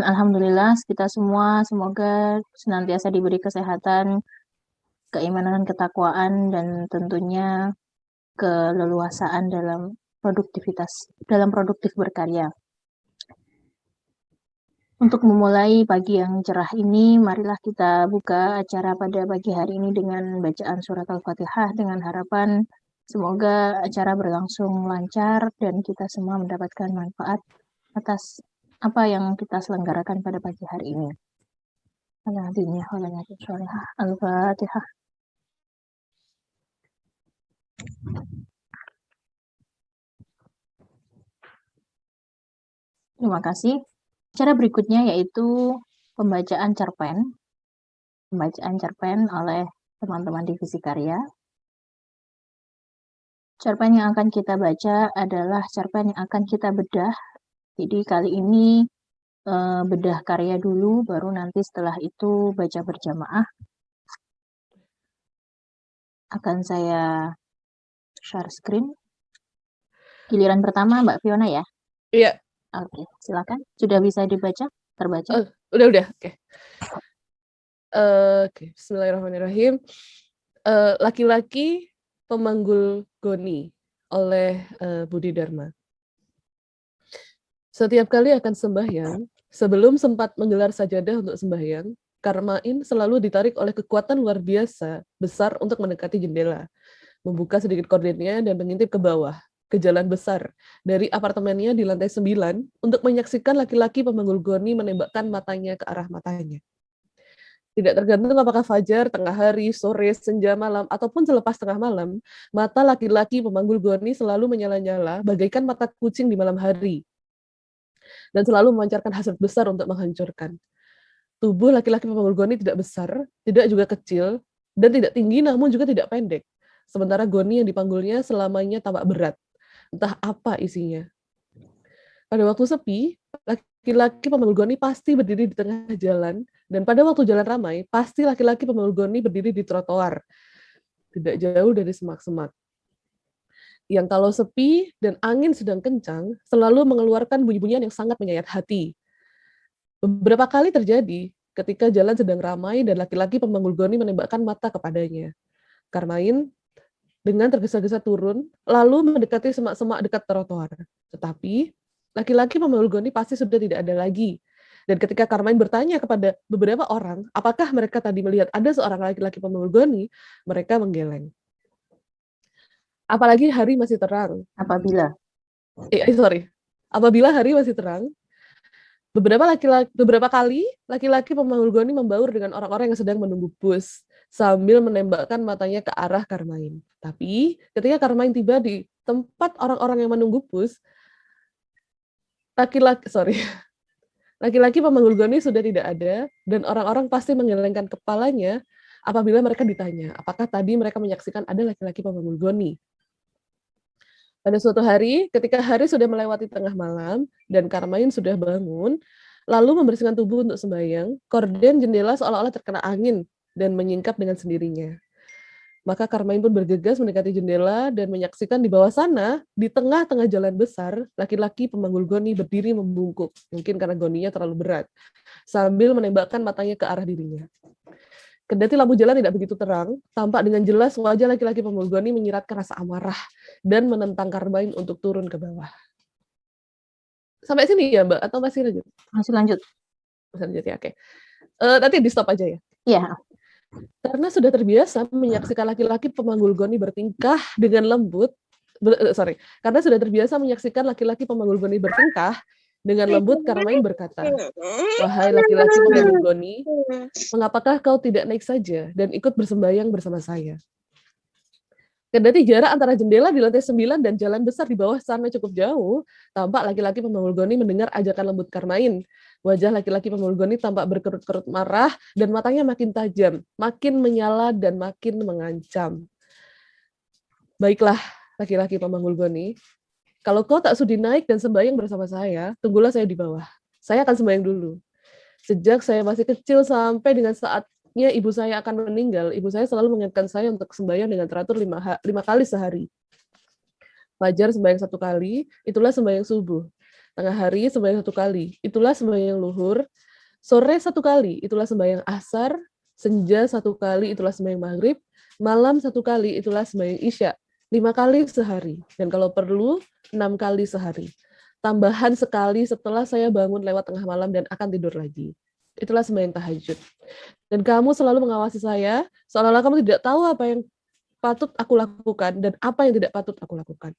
Alhamdulillah kita semua semoga senantiasa diberi kesehatan, keimanan, ketakwaan, dan tentunya keleluasaan dalam produktif berkarya. Untuk memulai pagi yang cerah ini, marilah kita buka acara pada pagi hari ini dengan bacaan surat Al-Fatihah dengan harapan semoga acara berlangsung lancar dan kita semua mendapatkan manfaat atas apa yang kita selenggarakan pada pagi hari ini. Al-Fatihah. Terima kasih. Cara berikutnya yaitu pembacaan cerpen oleh teman-teman divisi karya. Cerpen yang akan kita baca adalah cerpen yang akan kita bedah. Jadi kali ini bedah karya dulu, baru nanti setelah itu baca berjamaah. Akan saya share screen. Giliran pertama Mbak Fiona ya? Iya. Oke, silakan. Sudah bisa terbaca? Udah. Oke. Bismillahirrahmanirrahim. Laki-laki pemanggul goni oleh Budi Dharma. Setiap kali akan sembahyang, sebelum sempat menggelar sajadah untuk sembahyang, Karmain selalu ditarik oleh kekuatan luar biasa besar untuk mendekati jendela, membuka sedikit kordennya dan mengintip ke bawah, ke jalan besar, dari apartemennya di lantai 9, untuk menyaksikan laki-laki pemanggul goni menembakkan matanya ke arah matanya. Tidak tergantung apakah fajar, tengah hari, sore, senja, malam, ataupun selepas tengah malam, mata laki-laki pemanggul goni selalu menyala-nyala, bagaikan mata kucing di malam hari, dan selalu memancarkan hasrat besar untuk menghancurkan. Tubuh laki-laki pemanggul goni tidak besar, tidak juga kecil, dan tidak tinggi namun juga tidak pendek. Sementara goni yang dipanggulnya selamanya tampak berat. Entah apa isinya. Pada waktu sepi, laki-laki pemanggul goni pasti berdiri di tengah jalan, dan pada waktu jalan ramai, pasti laki-laki pemanggul goni berdiri di trotoar, tidak jauh dari semak-semak. Yang kalau sepi dan angin sedang kencang, selalu mengeluarkan bunyi-bunyian yang sangat menyayat hati. Beberapa kali terjadi ketika jalan sedang ramai dan laki-laki pemanggul goni menembakkan mata kepadanya. Karmain dengan tergesa-gesa turun, lalu mendekati semak-semak dekat trotoar. Tetapi laki-laki pemanggul goni pasti sudah tidak ada lagi. Dan ketika Karmain bertanya kepada beberapa orang, apakah mereka tadi melihat ada seorang laki-laki pemanggul goni, mereka menggeleng. Apalagi hari masih terang. Apabila hari masih terang, beberapa kali laki-laki pemanggul goni membaur dengan orang-orang yang sedang menunggu bus sambil menembakkan matanya ke arah Karmain. Tapi ketika Karmain tiba di tempat orang-orang yang menunggu bus, laki-laki pemanggul goni sudah tidak ada dan orang-orang pasti menggelengkan kepalanya apabila mereka ditanya, apakah tadi mereka menyaksikan ada laki-laki pemanggul goni. Pada suatu hari, ketika hari sudah melewati tengah malam dan Karmain sudah bangun, lalu membersihkan tubuh untuk sembahyang, korden jendela seolah-olah terkena angin dan menyingkap dengan sendirinya. Maka Karmain pun bergegas mendekati jendela dan menyaksikan di bawah sana, di tengah-tengah jalan besar, laki-laki pemanggul goni berdiri membungkuk, mungkin karena goninya terlalu berat, sambil menembakkan matanya ke arah dirinya. Kendati lampu jalan tidak begitu terang, tampak dengan jelas wajah laki-laki pemanggul goni menyiratkan rasa amarah dan menentang Karmain untuk turun ke bawah. Sampai sini ya, Mbak? Atau masih lanjut? Masih lanjut. Masih lanjut ya, oke. Nanti di stop aja ya? Iya. Karena sudah terbiasa menyaksikan laki-laki pemanggul goni bertingkah dengan lembut, karena sudah terbiasa menyaksikan laki-laki pemanggul goni bertingkah dengan lembut, Karmain berkata, "Wahai laki-laki pemanggul goni, mengapakah kau tidak naik saja dan ikut bersembahyang bersama saya?" Kendati jarak antara jendela di lantai 9 dan jalan besar di bawah sana cukup jauh, tampak laki-laki pemanggul goni mendengar ajakan lembut Karmain. Wajah laki-laki pemanggul goni tampak berkerut-kerut marah dan matanya makin tajam, makin menyala dan makin mengancam. "Baiklah, laki-laki pemanggul goni, kalau kau tak sudi naik dan sembahyang bersama saya, tunggulah saya di bawah. Saya akan sembahyang dulu. Sejak saya masih kecil sampai dengan saatnya ibu saya akan meninggal, ibu saya selalu mengingatkan saya untuk sembahyang dengan teratur 5 kali sehari. Fajar sembahyang 1 kali, itulah sembahyang subuh. Tengah hari sembahyang 1 kali, itulah sembahyang luhur. Sore 1 kali, itulah sembahyang asar. Senja 1 kali, itulah sembahyang maghrib. Malam 1 kali, itulah sembahyang isya. 5 kali sehari. Dan kalau perlu, 6 kali sehari. Tambahan sekali setelah saya bangun lewat tengah malam dan akan tidur lagi. Itulah sembahyang tahajud. Dan kamu selalu mengawasi saya, seolah-olah kamu tidak tahu apa yang patut aku lakukan dan apa yang tidak patut aku lakukan.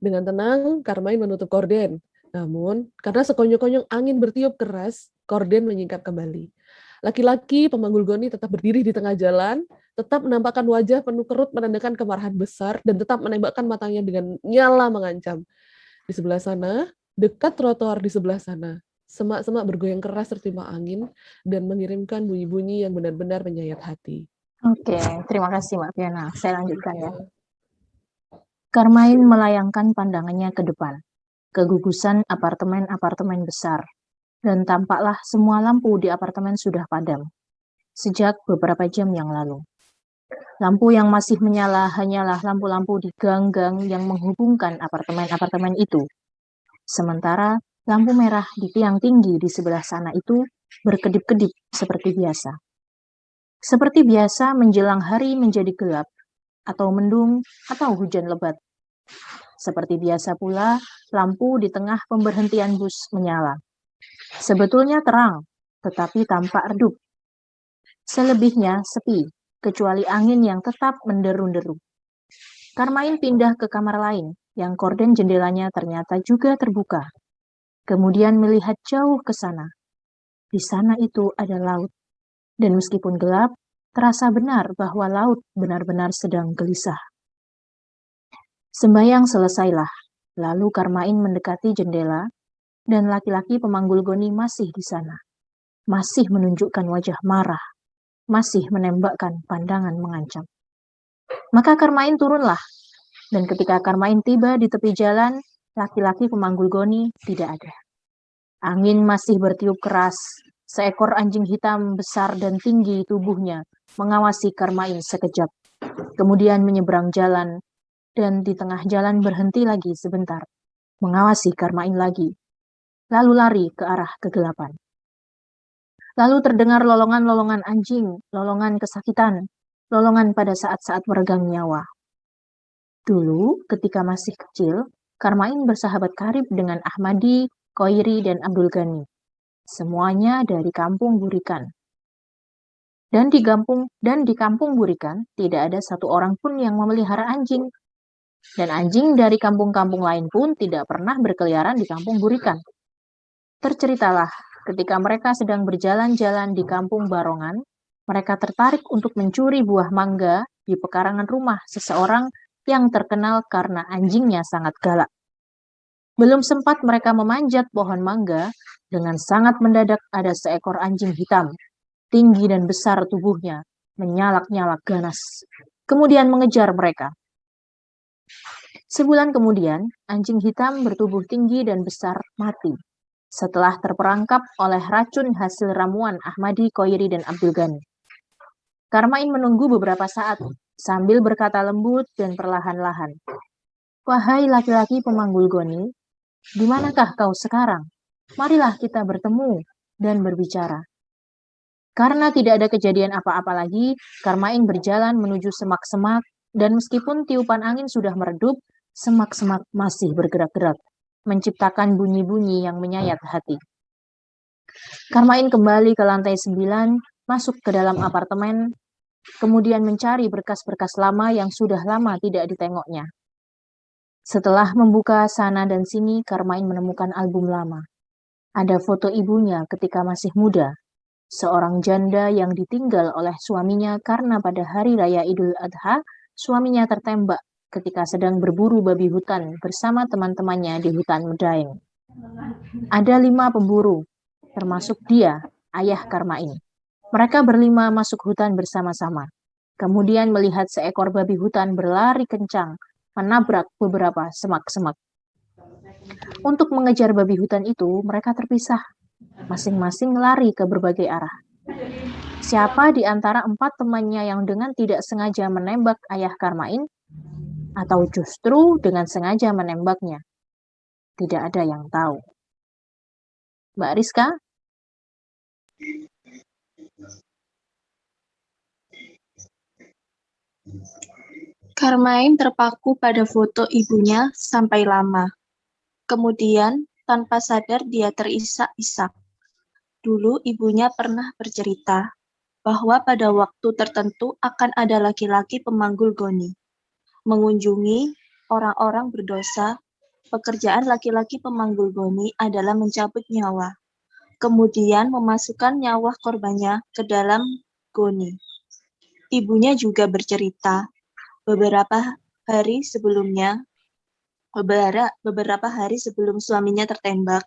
Dengan tenang, Karmain menutup korden. Namun, karena sekonyong-konyong angin bertiup keras, korden menyingkap kembali. Laki-laki pemanggul goni tetap berdiri di tengah jalan, tetap menampakkan wajah penuh kerut menandakan kemarahan besar, dan tetap menembakkan matanya dengan nyala mengancam. Di sebelah sana, dekat trotoar di sebelah sana, semak-semak bergoyang keras tertimpa angin dan mengirimkan bunyi-bunyi yang benar-benar menyayat hati. Oke, terima kasih Mbak Fiona. Saya lanjutkan ya. Ya. Karmain melayangkan pandangannya ke depan, ke gugusan apartemen-apartemen besar, dan tampaklah semua lampu di apartemen sudah padam, sejak beberapa jam yang lalu. Lampu yang masih menyala hanyalah lampu-lampu di gang-gang yang menghubungkan apartemen-apartemen itu. Sementara lampu merah di tiang tinggi di sebelah sana itu berkedip-kedip seperti biasa. Seperti biasa menjelang hari menjadi gelap, atau mendung, atau hujan lebat. Seperti biasa pula, lampu di tengah pemberhentian bus menyala. Sebetulnya terang, tetapi tampak redup. Selebihnya sepi, kecuali angin yang tetap menderu-deru. Karmain pindah ke kamar lain, yang korden jendelanya ternyata juga terbuka. Kemudian melihat jauh ke sana. Di sana itu ada laut. Dan meskipun gelap, terasa benar bahwa laut benar-benar sedang gelisah. Sembayang selesailah, lalu Karmain mendekati jendela, dan laki-laki pemanggul goni masih di sana. Masih menunjukkan wajah marah, masih menembakkan pandangan mengancam. Maka Karmain turunlah, dan ketika Karmain tiba di tepi jalan, laki-laki pemanggul goni tidak ada. Angin masih bertiup keras, seekor anjing hitam besar dan tinggi tubuhnya mengawasi Karmain sekejap, kemudian menyeberang jalan, dan di tengah jalan berhenti lagi sebentar, mengawasi Karmain lagi, lalu lari ke arah kegelapan. Lalu terdengar lolongan-lolongan anjing, lolongan kesakitan, lolongan pada saat-saat meregang nyawa. Dulu, ketika masih kecil, Karmain bersahabat karib dengan Ahmadi, Koiri, dan Abdul Ghani. Semuanya dari kampung Burikan. Dan di kampung Burikan tidak ada satu orang pun yang memelihara anjing. Dan anjing dari kampung-kampung lain pun tidak pernah berkeliaran di kampung Burikan. Terceritalah, ketika mereka sedang berjalan-jalan di kampung Barongan, mereka tertarik untuk mencuri buah mangga di pekarangan rumah seseorang yang terkenal karena anjingnya sangat galak. Belum sempat mereka memanjat pohon mangga, dengan sangat mendadak ada seekor anjing hitam, tinggi dan besar tubuhnya, menyalak-nyalak ganas, kemudian mengejar mereka. Sebulan kemudian, anjing hitam bertubuh tinggi dan besar mati, setelah terperangkap oleh racun hasil ramuan Ahmadi, Koiri, dan Abdul Ghani. Karmain menunggu beberapa saat, sambil berkata lembut dan perlahan-lahan. Wahai laki-laki pemanggul goni, di manakah kau sekarang? Marilah kita bertemu dan berbicara. Karena tidak ada kejadian apa-apa lagi, Karmain berjalan menuju semak-semak, dan meskipun tiupan angin sudah meredup, semak-semak masih bergerak-gerak, menciptakan bunyi-bunyi yang menyayat hati. Karmain kembali ke lantai 9, masuk ke dalam apartemen, kemudian mencari berkas-berkas lama yang sudah lama tidak ditengoknya. Setelah membuka sana dan sini, Karmain menemukan album lama. Ada foto ibunya ketika masih muda, seorang janda yang ditinggal oleh suaminya karena pada hari raya Idul Adha, suaminya tertembak ketika sedang berburu babi hutan bersama teman-temannya di hutan Medaeng. Ada 5 pemburu, termasuk dia, ayah Karmain. Mereka berlima masuk hutan bersama-sama. Kemudian melihat seekor babi hutan berlari kencang, menabrak beberapa semak-semak. Untuk mengejar babi hutan itu, mereka terpisah. Masing-masing lari ke berbagai arah. Siapa di antara 4 temannya yang dengan tidak sengaja menembak ayah Karmain, atau justru dengan sengaja menembaknya? Tidak ada yang tahu. Mbak Rizka? Carmine terpaku pada foto ibunya sampai lama. Kemudian, tanpa sadar dia terisak-isak. Dulu ibunya pernah bercerita bahwa pada waktu tertentu akan ada laki-laki pemanggul goni. Mengunjungi orang-orang berdosa, pekerjaan laki-laki pemanggul goni adalah mencabut nyawa, kemudian memasukkan nyawa korbannya ke dalam goni. Ibunya juga bercerita, beberapa hari sebelum suaminya tertembak,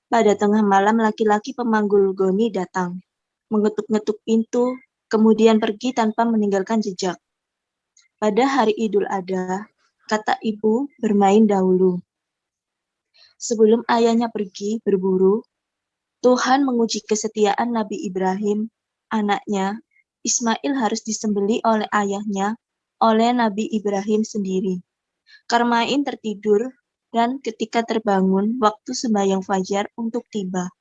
pada tengah malam laki-laki pemanggul goni datang, mengetuk-ngetuk pintu, kemudian pergi tanpa meninggalkan jejak. Pada hari Idul Adha, kata ibu bermain dahulu. Sebelum ayahnya pergi berburu, Tuhan menguji kesetiaan Nabi Ibrahim, anaknya. Ismail harus disembelih oleh ayahnya, oleh Nabi Ibrahim sendiri. Carmine tertidur dan ketika terbangun waktu sembahyang fajar untuk tiba.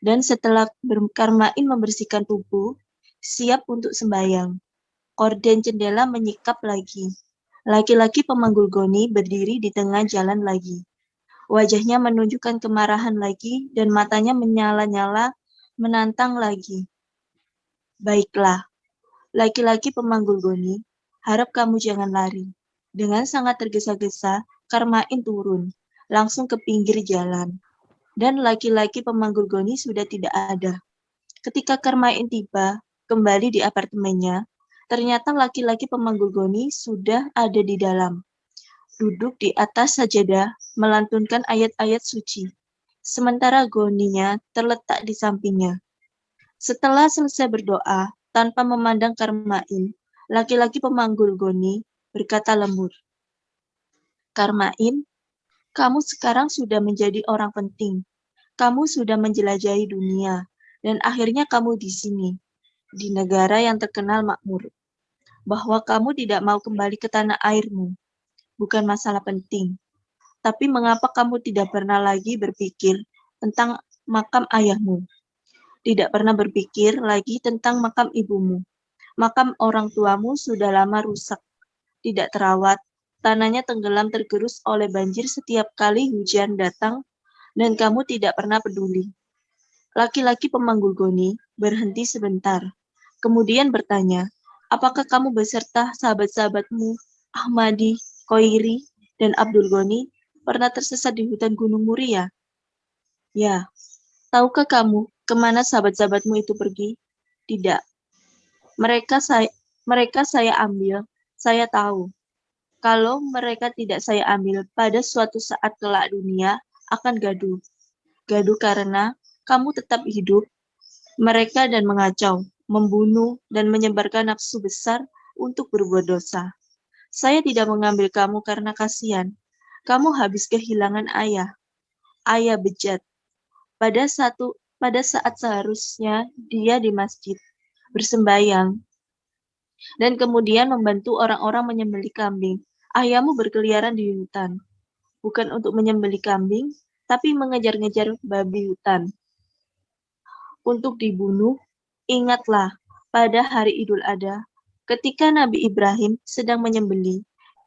Dan setelah Carmine membersihkan tubuh, siap untuk sembahyang. Korden jendela menyikap lagi. Laki-laki pemanggul goni berdiri di tengah jalan lagi. Wajahnya menunjukkan kemarahan lagi dan matanya menyala-nyala menantang lagi. Baiklah, laki-laki pemanggul goni, harap kamu jangan lari. Dengan sangat tergesa-gesa, Carmine turun, langsung ke pinggir jalan. Dan laki-laki pemanggul goni sudah tidak ada. Ketika Carmine tiba, kembali di apartemennya, ternyata laki-laki pemanggul goni sudah ada di dalam. Duduk di atas sajadah, melantunkan ayat-ayat suci. Sementara goninya terletak di sampingnya. Setelah selesai berdoa, tanpa memandang Carmine, laki-laki pemanggul goni berkata lembut, Carmine, kamu sekarang sudah menjadi orang penting. Kamu sudah menjelajahi dunia, dan akhirnya kamu di sini, di negara yang terkenal makmur. Bahwa kamu tidak mau kembali ke tanah airmu, bukan masalah penting. Tapi mengapa kamu tidak pernah lagi berpikir tentang makam ayahmu? Tidak pernah berpikir lagi tentang makam ibumu. Makam orang tuamu sudah lama rusak, tidak terawat, tanahnya tenggelam tergerus oleh banjir setiap kali hujan datang, dan kamu tidak pernah peduli. Laki-laki pemanggul goni berhenti sebentar, kemudian bertanya, apakah kamu beserta sahabat-sahabatmu, Ahmadi, Koiri, dan Abdul Goni, pernah tersesat di hutan Gunung Muria? Ya, tahukah kamu kemana sahabat-sahabatmu itu pergi? Tidak. Mereka saya ambil, saya tahu. Kalau mereka tidak saya ambil, pada suatu saat kelak dunia akan gaduh. Gaduh karena kamu tetap hidup, mereka dan mengacau, membunuh, dan menyebarkan nafsu besar untuk berbuat dosa. Saya tidak mengambil kamu karena kasihan. Kamu habis kehilangan ayah. Ayah bejat. Pada saat seharusnya dia di masjid, bersembayang, dan kemudian membantu orang-orang menyembelih kambing. Ayahmu berkeliaran di hutan, bukan untuk menyembelih kambing, tapi mengejar-ngejar babi hutan. Untuk dibunuh, ingatlah, pada hari Idul Adha, ketika Nabi Ibrahim sedang menyembelih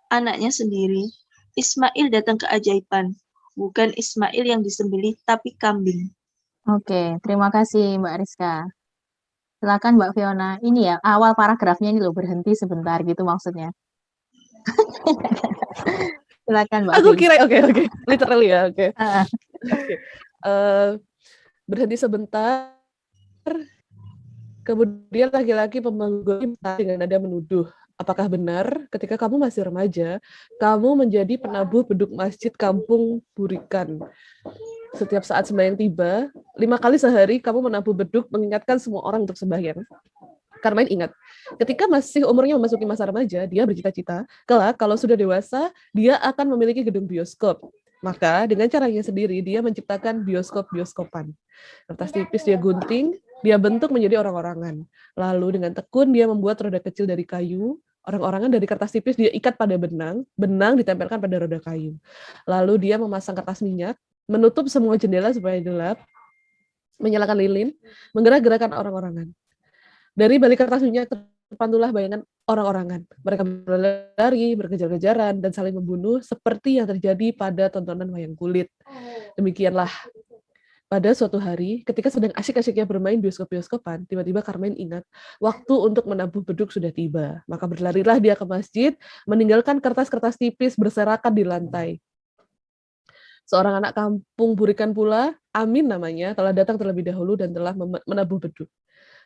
anaknya sendiri, Ismail datang keajaiban. Bukan Ismail yang disembelih, tapi kambing. Oke, terima kasih Mbak Rizka. Silakan Mbak Fiona. Ini ya, awal paragrafnya ini loh, berhenti sebentar gitu maksudnya. Silakan Mbak Aku Fi. kira oke, literally ya, oke. Ah, Oke. Berhenti sebentar, kemudian laki-laki pemanggul dengan nada menuduh, apakah benar ketika kamu masih remaja, kamu menjadi penabuh beduk masjid kampung Burikan? Setiap saat sembahyang tiba, 5 kali sehari kamu menabuh beduk mengingatkan semua orang untuk sembahyang. Carmine ingat, ketika masih umurnya memasuki masa remaja, dia bercita-cita, kelak kalau sudah dewasa, dia akan memiliki gedung bioskop. Maka dengan caranya sendiri, dia menciptakan bioskop-bioskopan. Kertas tipis dia gunting, dia bentuk menjadi orang-orangan. Lalu dengan tekun dia membuat roda kecil dari kayu, Orang-orangan dari kertas tipis dia ikat pada benang, benang ditempelkan pada roda kayu. Lalu dia memasang kertas minyak, menutup semua jendela supaya gelap, menyalakan lilin, menggerak-gerakan orang-orangan. Dari balik kertas minyak terpantulah bayangan orang-orangan. Mereka berlari, berkejar-kejaran, dan saling membunuh seperti yang terjadi pada tontonan wayang kulit. Demikianlah. Pada suatu hari, ketika sedang asyik-asyiknya bermain bioskop-bioskopan, tiba-tiba Carmine ingat waktu untuk menabuh beduk sudah tiba. Maka berlarilah dia ke masjid, meninggalkan kertas-kertas tipis berserakan di lantai. Seorang anak kampung Burikan pula, Amin namanya, telah datang terlebih dahulu dan telah menabuh beduk.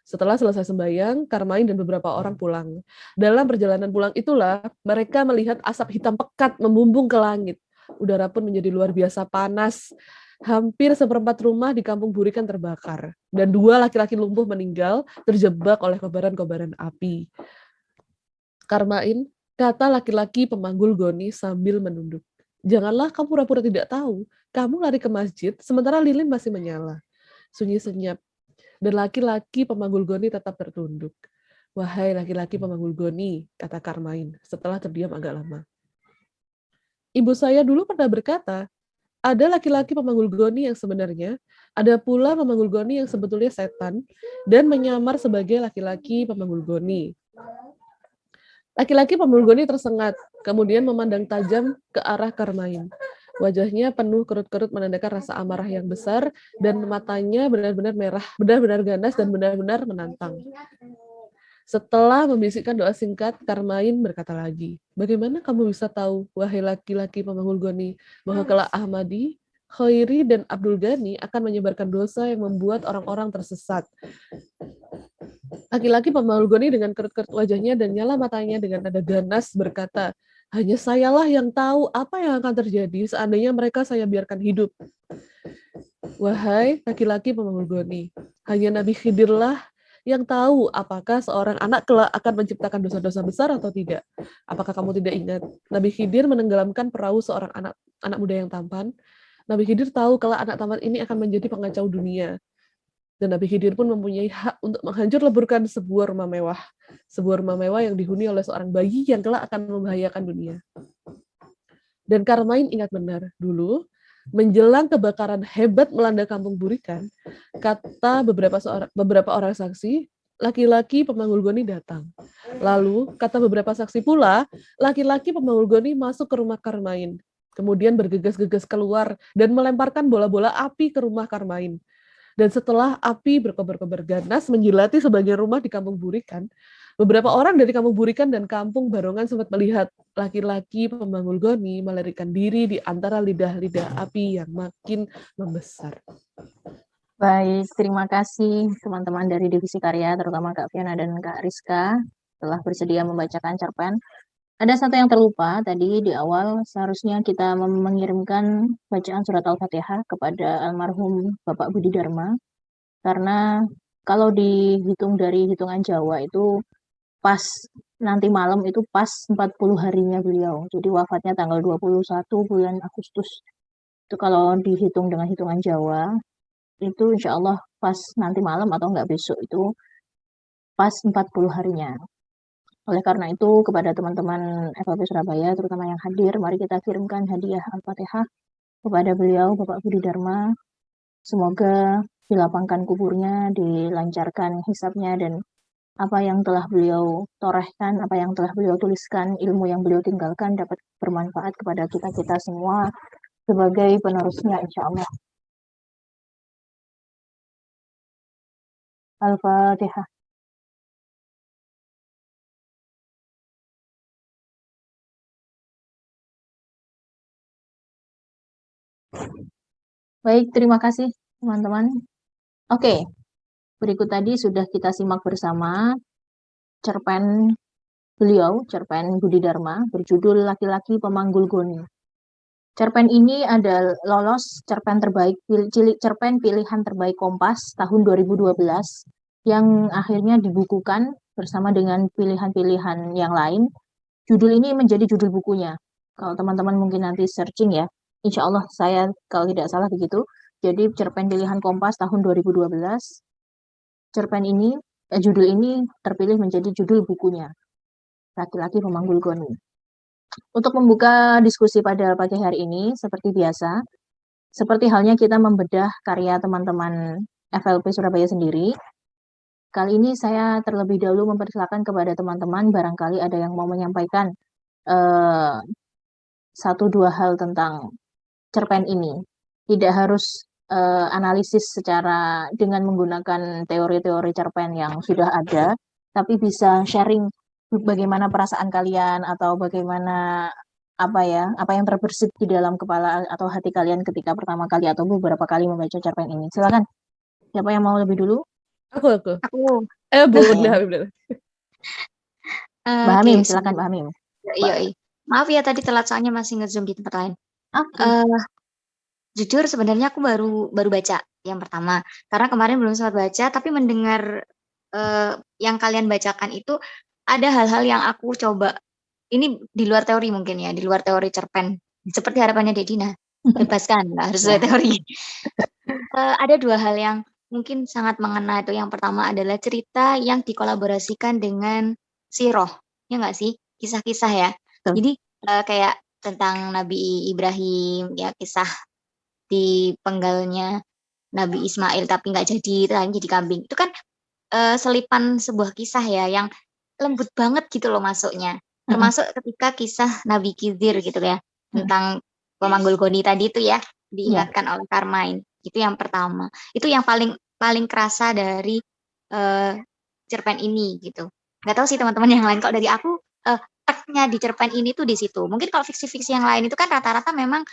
Setelah selesai sembahyang, Carmine dan beberapa orang pulang. Dalam perjalanan pulang itulah, mereka melihat asap hitam pekat membumbung ke langit. Udara pun menjadi luar biasa panas. Hampir seperempat rumah di kampung Burikan terbakar. Dan 2 laki-laki lumpuh meninggal, terjebak oleh kobaran-kobaran api. Carmine, kata laki-laki pemanggul goni sambil menunduk. Janganlah kamu pura-pura tidak tahu. Kamu lari ke masjid, sementara lilin masih menyala. Sunyi senyap. Dan laki-laki pemanggul goni tetap tertunduk. Wahai laki-laki pemanggul goni, kata Carmine setelah terdiam agak lama. Ibu saya dulu pernah berkata, ada laki-laki pemanggul goni yang sebenarnya, ada pula pemanggul goni yang sebetulnya setan, dan menyamar sebagai laki-laki pemanggul goni. Laki-laki pemanggul goni tersengat, kemudian memandang tajam ke arah Carmine. Wajahnya penuh kerut-kerut menandakan rasa amarah yang besar, dan matanya benar-benar merah, benar-benar ganas, dan benar-benar menantang. Setelah membisikkan doa singkat, Carmine berkata lagi, bagaimana kamu bisa tahu, wahai laki-laki pemanggul goni, bahwa kelak Ahmadi, Khairi, dan Abdul Ghani akan menyebarkan dosa yang membuat orang-orang tersesat. Laki-laki pemanggul goni dengan kerut-kerut wajahnya dan nyala matanya dengan nada ganas berkata, hanya sayalah yang tahu apa yang akan terjadi seandainya mereka saya biarkan hidup. Wahai laki-laki pemanggul goni, hanya Nabi Khidirlah yang tahu apakah seorang anak kelak akan menciptakan dosa-dosa besar atau tidak. Apakah kamu tidak ingat? Nabi Khidir menenggelamkan perahu seorang anak muda yang tampan. Nabi Khidir tahu kalau anak tampan ini akan menjadi pengacau dunia. Dan Nabi Khidir pun mempunyai hak untuk menghancur leburkan sebuah rumah mewah. Sebuah rumah mewah yang dihuni oleh seorang bayi yang kelak akan membahayakan dunia. Dan Carmine ingat benar, dulu menjelang kebakaran hebat melanda kampung Burikan, kata beberapa orang saksi, laki-laki pemanggul goni datang. Lalu, kata beberapa saksi pula, laki-laki pemanggul goni masuk ke rumah Carmine, kemudian bergegas-gegas keluar dan melemparkan bola-bola api ke rumah Carmine. Dan setelah api berkobar-kobar ganas menjilati sebagian rumah di kampung Burikan, beberapa orang dari kampung Burikan dan kampung Barongan sempat melihat laki-laki pemanggul goni melarikan diri di antara lidah-lidah api yang makin membesar. Baik, terima kasih teman-teman dari Divisi Karya, terutama Kak Fiona dan Kak Rizka, telah bersedia membacakan cerpen. Ada satu yang terlupa tadi di awal, seharusnya kita mengirimkan bacaan surat Al-Fatihah kepada almarhum Bapak Budi Dharma, karena kalau dihitung dari hitungan Jawa itu pas nanti malam itu pas 40 harinya beliau. Jadi wafatnya tanggal 21 bulan Agustus. Itu kalau dihitung dengan hitungan Jawa, itu insya Allah pas nanti malam atau enggak besok itu pas 40 harinya. Oleh karena itu, kepada teman-teman FLP Surabaya, terutama yang hadir, mari kita kirimkan hadiah Al-Fatihah kepada beliau, Bapak Budi Dharma. Semoga dilapangkan kuburnya, dilancarkan hisabnya, dan apa yang telah beliau torehkan, apa yang telah beliau tuliskan, ilmu yang beliau tinggalkan dapat bermanfaat kepada kita-kita semua sebagai penerusnya, insya Allah. Al-Fatihah. Baik, terima kasih teman-teman. Oke, berikut tadi sudah kita simak bersama cerpen beliau, cerpen Budi Dharma, berjudul Laki-laki Pemanggul Goni. Cerpen ini ada lolos cerpen terbaik, cerpen pilihan terbaik Kompas tahun 2012, yang akhirnya dibukukan bersama dengan pilihan-pilihan yang lain. Judul ini menjadi judul bukunya. Kalau teman-teman mungkin nanti searching ya, insya Allah saya kalau tidak salah begitu. Jadi cerpen pilihan Kompas tahun 2012, cerpen ini, judul ini terpilih menjadi judul bukunya. laki-laki pemanggul goni. Untuk membuka diskusi pada pagi hari ini, seperti biasa, seperti halnya kita membedah karya teman-teman FLP Surabaya sendiri, kali ini saya terlebih dahulu mempersilakan kepada teman-teman, barangkali ada yang mau menyampaikan satu dua hal tentang cerpen ini. Tidak harus analisis secara dengan menggunakan teori-teori cerpen yang sudah ada, tapi bisa sharing bagaimana perasaan kalian atau bagaimana apa yang terbersit di dalam kepala atau hati kalian ketika pertama kali atau beberapa kali membaca cerpen ini. Silakan. Siapa yang mau lebih dulu? Aku. Aku. Bunda Habib dulu. Mbak Hamim, silakan Mbak Hamim. Iya. Maaf ya tadi telat soalnya masih nge-zoom di tempat lain. Oke. Jujur sebenarnya aku baru baca yang pertama karena kemarin belum sempat baca, tapi mendengar yang kalian bacakan itu ada hal-hal yang aku coba. Ini di luar teori mungkin ya, di luar teori cerpen. Seperti harapannya Dedina, bebaskan, nggak harus sesuai teori. Ada dua hal yang mungkin sangat mengena itu. Yang pertama adalah cerita yang dikolaborasikan dengan Siroh, ya nggak sih? Kisah-kisah ya. Jadi kayak tentang Nabi Ibrahim, ya kisah dipenggalnya Nabi Ismail tapi nggak jadi kambing. Itu kan selipan sebuah kisah ya yang lembut banget gitu loh masuknya. Termasuk ketika kisah Nabi Khidir gitu ya, tentang pemanggul goni tadi itu ya, diingatkan oleh Carmine. Itu yang pertama. Itu yang paling kerasa dari cerpen ini gitu. Nggak tahu sih teman-teman yang lain. Kalau dari aku teknya di cerpen ini tuh di situ. Mungkin kalau fiksi-fiksi yang lain itu kan rata-rata memang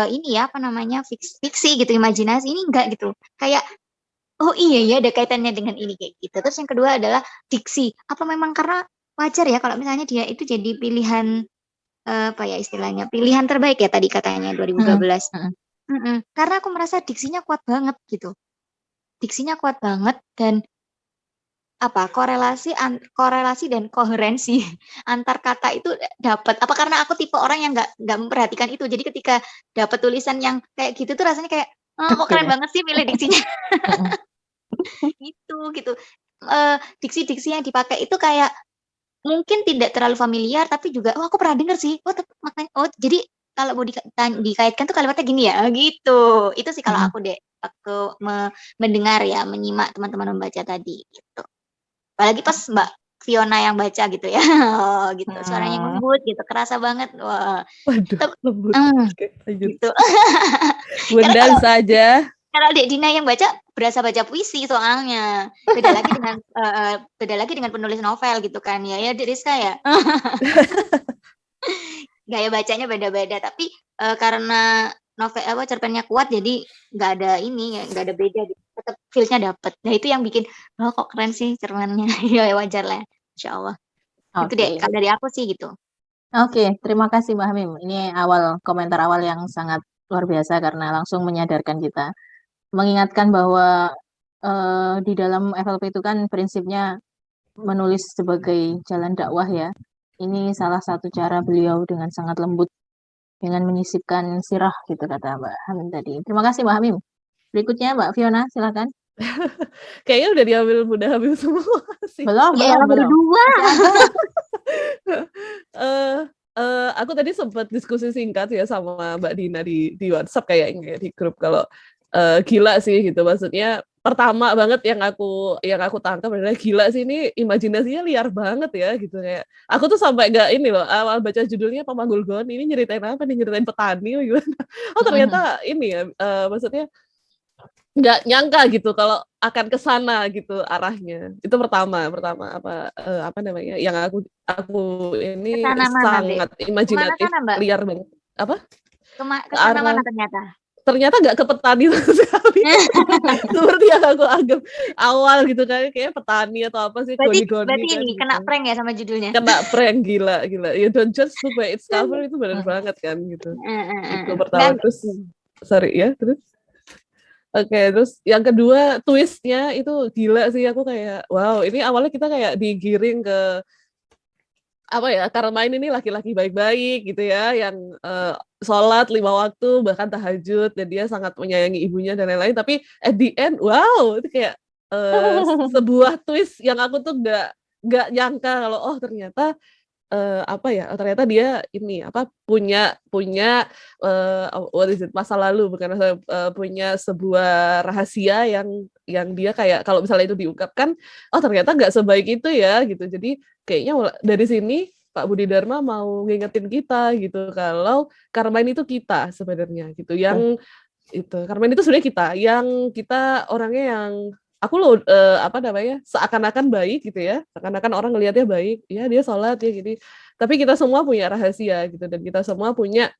ini ya fiksi gitu, imajinasi. Ini enggak gitu. Kayak oh iya ya ada kaitannya dengan ini kayak gitu. Terus yang kedua adalah diksi. Apa memang karena wajar ya kalau misalnya dia itu jadi pilihan apa ya istilahnya, pilihan terbaik ya tadi katanya 2012. Karena aku merasa diksinya kuat banget gitu. Diksinya kuat banget dan korelasi dan koherensi antar kata itu dapat. Apa karena aku tipe orang yang nggak memperhatikan itu. Jadi ketika dapat tulisan yang kayak gitu tuh rasanya kayak kok keren banget sih milih diksinya. gitu. Diksi-diksi yang dipakai itu kayak mungkin tidak terlalu familiar tapi juga aku pernah dengar sih. Makanya jadi kalau mau dikaitkan tuh kalimatnya gini ya gitu. Itu sih kalau aku deh waktu mendengar ya, menyimak teman-teman membaca tadi gitu. Apalagi pas Mbak Fiona yang baca gitu ya. Gitu. Suaranya lembut gitu, kerasa banget. Wah. Waduh, lembut. Gitu. Bunda saja. Kalau Dek Dina yang baca berasa baca puisi soalnya. Beda lagi dengan penulis novel gitu kan ya. Ya Dek Rizka ya. Gaya bacanya beda-beda tapi karena novel cerpennya kuat jadi nggak ada beda gitu. Tetap feel-nya dapet. Nah itu yang bikin kok keren sih cerpennya. Ya wajar lah insyaallah. Itu deh kalau dari aku sih gitu. Oke, terima kasih Mbak Hamim. Ini komentar awal yang sangat luar biasa karena langsung menyadarkan kita. Mengingatkan bahwa di dalam FLP itu kan prinsipnya menulis sebagai jalan dakwah ya. Ini salah satu cara beliau dengan sangat lembut dengan menyisipkan sirah gitu kata Mbak Hamim tadi. Terima kasih Mbak Hamim. Berikutnya Mbak Fiona, silakan. Kayaknya udah diambil Bunda Hamim semua sih. Belum. Berdua. Aku tadi sempat diskusi singkat ya sama Mbak Dina di WhatsApp kayaknya di grup kalau gila sih gitu, maksudnya pertama banget yang aku tangkap adalah gila sih ini imajinasinya liar banget ya gitu, kayak aku tuh sampai nggak ini loh awal baca judulnya Pemanggul Goni ini nyeritain apa nih, nyeritain petani gimana, ternyata ini ya maksudnya nggak nyangka gitu kalau akan ke sana gitu arahnya. Itu pertama apa namanya yang aku ini sangat imajinatif, liar banget. Apa? Kesana mana ternyata nggak ke petani sekali. Seperti yang aku anggap awal gitu kan, kayak petani atau apa sih, berarti kan, ini gitu. Kena prank ya sama judulnya. Kena prank, gila. You don't just look by its cover, itu benar banget kan gitu. Itu pertama. Terus terus oke, terus yang kedua twistnya itu gila sih, aku kayak wow, ini awalnya kita kayak digiring ke apa ya, Carmine ini laki-laki baik-baik gitu ya, yang sholat 5 waktu bahkan tahajud dan dia sangat menyayangi ibunya dan lain-lain, tapi at the end wow, itu kayak sebuah twist yang aku tuh nggak nyangka kalau ternyata apa ya, ternyata dia ini apa punya punya what is it, masa lalu, bukan punya sebuah rahasia yang dia kayak kalau misalnya itu diungkapkan, oh ternyata nggak sebaik itu ya gitu. Jadi kayaknya dari sini Pak Budi Dharma mau ngingetin kita gitu kalau Karmain itu kita sebenarnya gitu. Yang itu Karmain itu sebenarnya kita orangnya yang aku loh apa namanya seakan-akan baik gitu ya, seakan-akan orang ngelihatnya baik ya, dia sholat ya gitu, tapi kita semua punya rahasia gitu, dan kita semua punya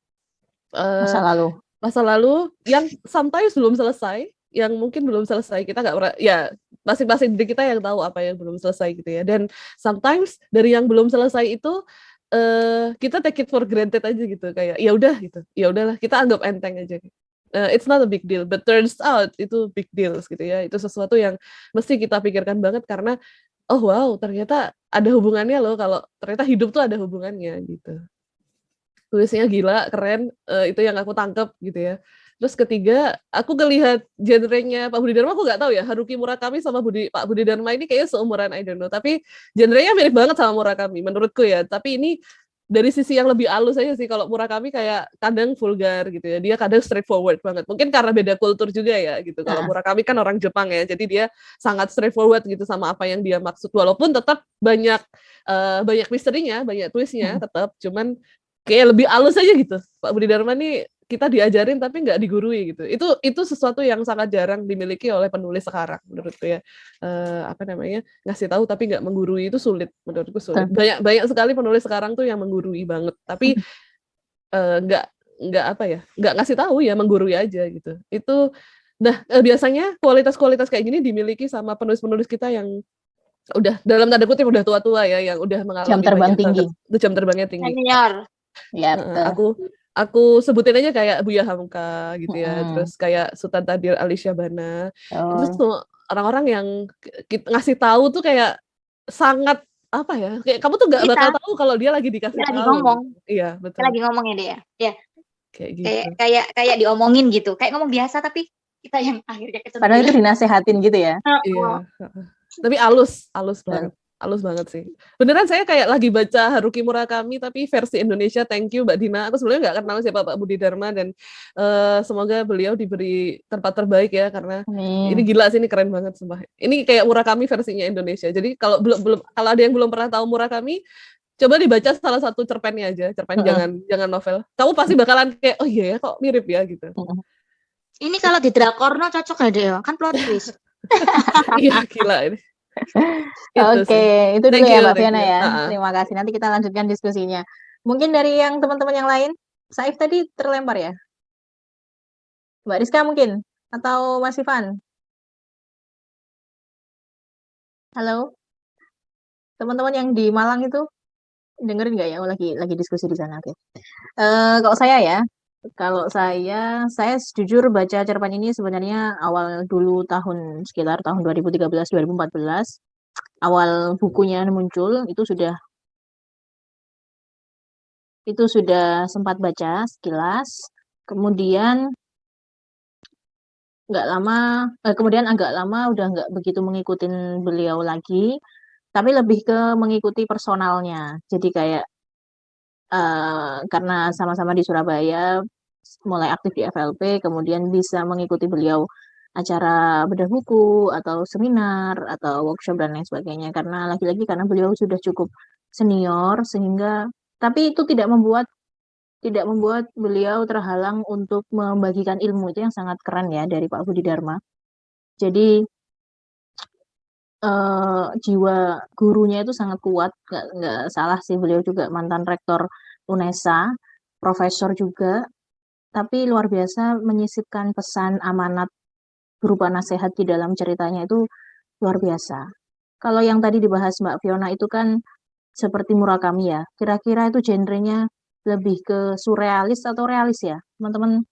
Masa lalu. masa lalu yang sometimes belum selesai, yang mungkin belum selesai, kita nggak pernah ya, masing-masing diri kita yang tahu apa yang belum selesai gitu ya, dan sometimes dari yang belum selesai itu kita take it for granted aja gitu, kayak ya udah gitu, ya udahlah kita anggap enteng aja. It's not a big deal, but turns out itu big deals gitu ya. Itu sesuatu yang mesti kita pikirkan banget karena oh wow, ternyata ada hubungannya loh, kalau ternyata hidup tuh ada hubungannya gitu. Tulisnya gila, keren, itu yang aku tangkep gitu ya. Terus ketiga, aku ngelihat genrenya Pak Budi Dharma, aku nggak tahu ya, Haruki Murakami sama Pak Budi Dharma ini kayaknya seumuran, I don't know. Tapi genrenya mirip banget sama Murakami menurutku ya. Tapi ini dari sisi yang lebih halus aja sih. Kalau Murakami kayak kadang vulgar gitu ya, dia kadang straightforward banget. Mungkin karena beda kultur juga ya gitu. Kalau Murakami kan orang Jepang ya, jadi dia sangat straightforward gitu sama apa yang dia maksud. Walaupun tetap banyak misterinya, banyak twistnya tetap. Cuman kayak lebih halus aja gitu. Pak Budi Dharma nih kita diajarin tapi nggak digurui gitu. Itu sesuatu yang sangat jarang dimiliki oleh penulis sekarang menurutku ya. Apa namanya, ngasih tahu tapi nggak menggurui itu sulit, menurutku sulit. Banyak sekali penulis sekarang tuh yang menggurui banget, tapi nggak apa ya, nggak ngasih tahu ya, menggurui aja gitu. Itu biasanya kualitas-kualitas kayak gini dimiliki sama penulis-penulis kita yang udah dalam tanda kutip udah tua-tua ya, yang udah mengalami Jam terbang tinggi. Jam terbangnya tinggi. Senior. Ya, Aku sebutin aja kayak Buya Hamka gitu ya, terus kayak Sultan Tadir Ali Syahbana. Terus tuh orang-orang yang ngasih tahu tuh kayak sangat apa ya, kayak kamu tuh nggak bakal tahu kalau dia lagi dikasih tahu. Lagi ngomong. Iya, betul. Lagi ngomong ya dia. Ya. Kayak gitu. Kayak diomongin gitu. Kayak ngomong biasa tapi kita yang akhirnya ketemu. Padahal itu dinasehatin gitu ya. Iya. Tapi halus banget. Halus banget sih. Beneran saya kayak lagi baca Haruki Murakami tapi versi Indonesia. Thank you Mbak Dina. Aku sebenarnya nggak kenal siapa Pak Budi Dharma, dan semoga beliau diberi tempat terbaik ya, karena ini gila sih, ini keren banget sumpah. Ini kayak Murakami versinya Indonesia. Jadi kalau kalau ada yang belum pernah tahu Murakami, coba dibaca salah satu cerpennya aja. Cerpen jangan novel. Kamu pasti bakalan kayak oh iya ya kok mirip ya gitu. Ini kalau di Drakorno cocok ya deh, kan plot twist. Iya gila ini. Oke, itu dulu ya Mbak Fiona ya. Terima kasih. Nanti kita lanjutkan diskusinya. Mungkin dari yang teman-teman yang lain, Saif tadi terlempar ya? Mbak Rizka mungkin? Atau Mas Ivan? Halo? Teman-teman yang di Malang itu dengerin nggak ya? Oh, lagi diskusi di sana. Oke. Kalau saya jujur baca cerpen ini sebenarnya awal dulu sekitar tahun 2013-2014. Awal bukunya muncul itu sudah sempat baca sekilas, kemudian agak lama udah nggak begitu mengikuti beliau lagi, tapi lebih ke mengikuti personalnya. Jadi kayak karena sama-sama di Surabaya, mulai aktif di FLP, kemudian bisa mengikuti beliau acara bedah buku atau seminar atau workshop dan lain sebagainya, karena lagi-lagi karena beliau sudah cukup senior, sehingga tapi itu tidak membuat beliau terhalang untuk membagikan ilmu. Itu yang sangat keren ya dari Pak Budi Dharma. Jadi jiwa gurunya itu sangat kuat, nggak salah sih, beliau juga mantan rektor UNESA, profesor juga, tapi luar biasa menyisipkan pesan amanat berupa nasihat di dalam ceritanya, itu luar biasa. Kalau yang tadi dibahas Mbak Fiona itu kan seperti Murakami ya, kira-kira itu genrenya lebih ke surrealis atau realis ya, teman-teman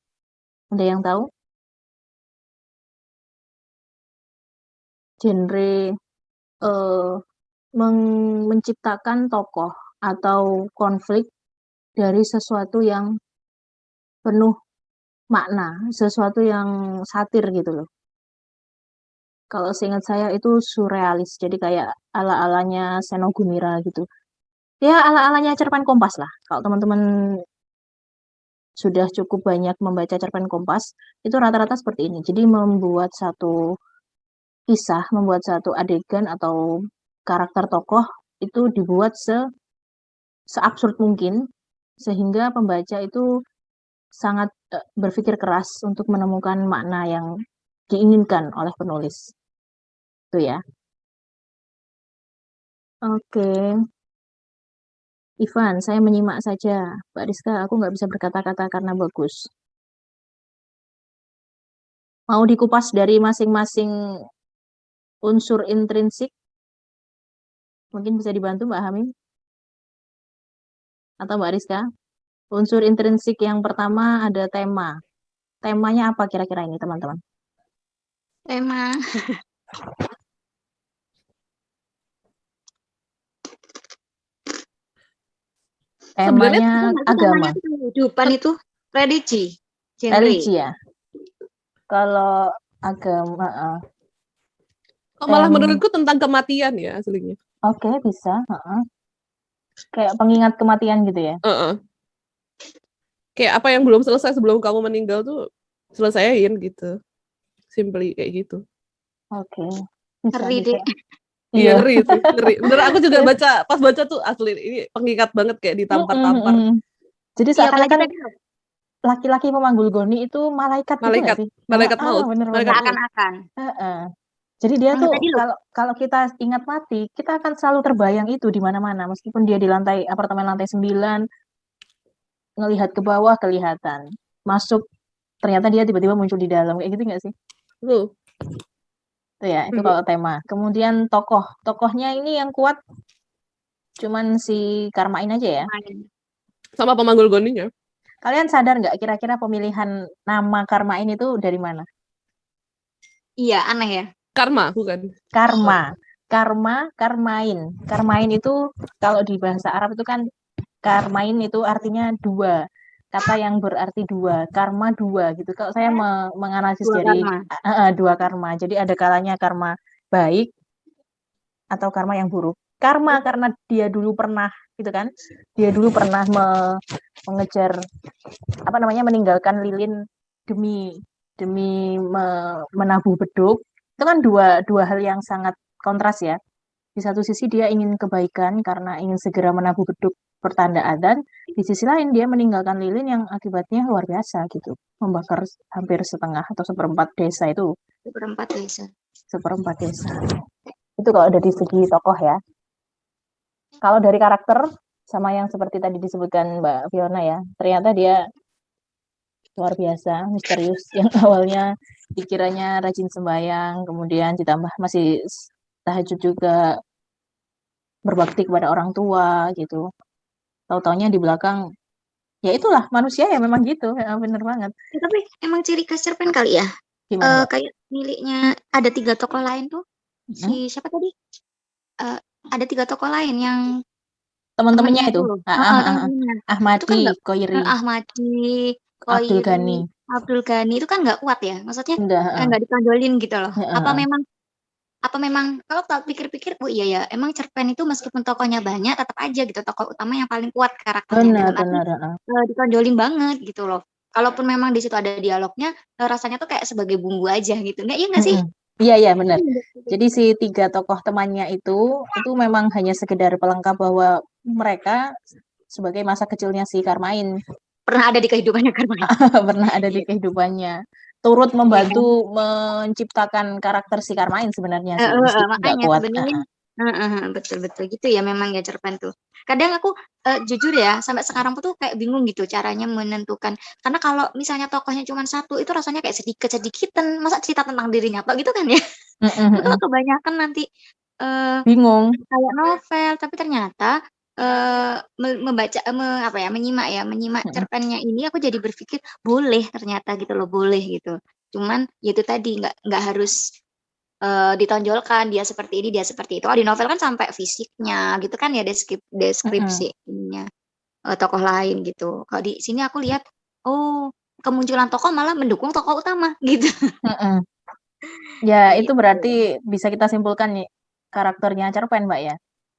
ada yang tahu? Genre menciptakan tokoh atau konflik dari sesuatu yang penuh makna, sesuatu yang satir gitu loh. Kalau seingat saya itu surrealis, jadi kayak ala-alanya Seno Gumira gitu. Ya ala-alanya cerpen Kompas lah. Kalau teman-teman sudah cukup banyak membaca cerpen Kompas, itu rata-rata seperti ini. Jadi membuat satu kisah, membuat satu adegan atau karakter tokoh itu dibuat seabsurd mungkin sehingga pembaca itu sangat berpikir keras untuk menemukan makna yang diinginkan oleh penulis. Itu ya. Oke, Ivan, saya menyimak saja. Mbak Rizka, aku nggak bisa berkata-kata karena bagus. Mau dikupas dari masing-masing unsur intrinsik? Mungkin bisa dibantu Mbak Hamim atau Mbak Rizka. Unsur intrinsik yang pertama ada tema. Temanya apa kira-kira ini, teman-teman? Tema Sebenarnya Temanya agama, itu kehidupan itu religi, genre. religi ya. Kalau agama, malah Tem- menurutku tentang kematian ya aslinya. oke bisa. Kayak pengingat kematian gitu ya. Kayak apa yang belum selesai sebelum kamu meninggal tuh selesaiin gitu. Simply kayak gitu. Oke, bisa Ngeri bisa. deh. Iya, ngeri sih, ngeri. Bener, aku juga pas baca tuh asli ini pengingat banget kayak ditampar-tampar. Jadi Iya, apalagi seakan-akan tadi laki-laki pemanggul goni itu malaikat gitu nggak Malaikat, sih? malaikat maut, Bener-bener. malaikat maut. seakan-akan. Jadi dia Yang tuh tadi loh, kalau kita ingat mati, kita akan selalu terbayang itu di mana-mana. Meskipun dia di lantai apartemen lantai 9, ngelihat ke bawah kelihatan. Masuk, ternyata dia tiba-tiba muncul di dalam. Kayak gitu nggak sih? Tuh. Itu ya, itu kalau tema. Kemudian tokoh. Tokohnya ini yang kuat cuman si Karmain aja ya. main. Sama pemanggul goninya. Kalian sadar nggak kira-kira pemilihan nama Karmain itu dari mana? Iya, aneh ya. Karma, bukan? Karmain. Karmain itu kalau di bahasa Arab itu kan Karmain itu artinya dua. Kata yang berarti dua. Karma dua gitu. Kalau saya menganalisis Dua dari karma. dua karma. Jadi ada kalanya karma baik atau karma yang buruk. Karma karena dia dulu pernah gitu kan. Dia dulu pernah mengejar apa namanya meninggalkan lilin demi menabuh beduk. Itu kan dua hal yang sangat kontras ya. Di satu sisi dia ingin kebaikan karena ingin segera menabuh beduk pertanda adzan, di sisi lain dia meninggalkan lilin yang akibatnya luar biasa gitu, membakar hampir setengah atau seperempat desa itu, Seperempat desa. seperempat desa. Itu kalau dari segi tokoh ya. Kalau dari karakter sama yang seperti tadi disebutkan Mbak Fiona ya, ternyata dia luar biasa, misterius yang awalnya dikiranya rajin sembahyang, kemudian ditambah masih tahajud juga, berbakti kepada orang tua gitu. Tahu-taunya di belakang ya itulah manusia ya memang gitu, ya, bener banget. Ya, tapi emang ciri khas cerpen kali ya. Gimana Mbak? Kayak miliknya ada 3 tokoh lain tuh. Si siapa tadi? Ada 3 tokoh lain yang Teman-temannya temennya itu, itu loh. Ahmadi, Temennya. Itu kan nggak Koiri, Ahmadi, Abdul Ghani, Koiri, Abdul Ghani itu kan nggak kuat ya. Maksudnya enggak, nggak ditonjolin gitu loh. Apa memang kalau tak pikir-pikir, oh iya ya, emang cerpen itu meskipun tokohnya banyak tetap aja gitu tokoh utama yang paling kuat karakternya dalam arti benar. ditonjolin banget gitu loh. Kalaupun memang di situ ada dialognya, rasanya tuh kayak sebagai bumbu aja gitu. Iya nggak sih? Iya benar. Jadi si 3 tokoh temannya itu memang hanya sekedar pelengkap bahwa mereka sebagai masa kecilnya si Karmain Pernah ada di kehidupannya Karma. pernah ada di kehidupannya, turut membantu menciptakan karakter si Karmain sebenarnya sih, meskipun nggak Makanya kuat. sebenarnya betul-betul gitu ya memang ya cerpen tuh. Kadang aku jujur ya sampai sekarang tuh kayak bingung gitu caranya menentukan. Karena kalau misalnya tokohnya cuma satu itu rasanya kayak sedikit-sedikitan. Masa cerita tentang dirinya apa gitu kan ya? Tapi kalau kebanyakan nanti Bingung. kayak novel, tapi ternyata menyimak cerpennya ini aku jadi berpikir boleh ternyata gitu loh, boleh gitu. Cuman ya itu tadi nggak harus ditonjolkan dia seperti ini, dia seperti itu. Kalau di novel kan sampai fisiknya gitu kan ya deskripsinya tokoh lain gitu. Kalau di sini aku lihat oh kemunculan tokoh malah mendukung tokoh utama gitu. Ya Gitu. itu berarti bisa kita simpulkan nih karakternya cerpen Mbak ya.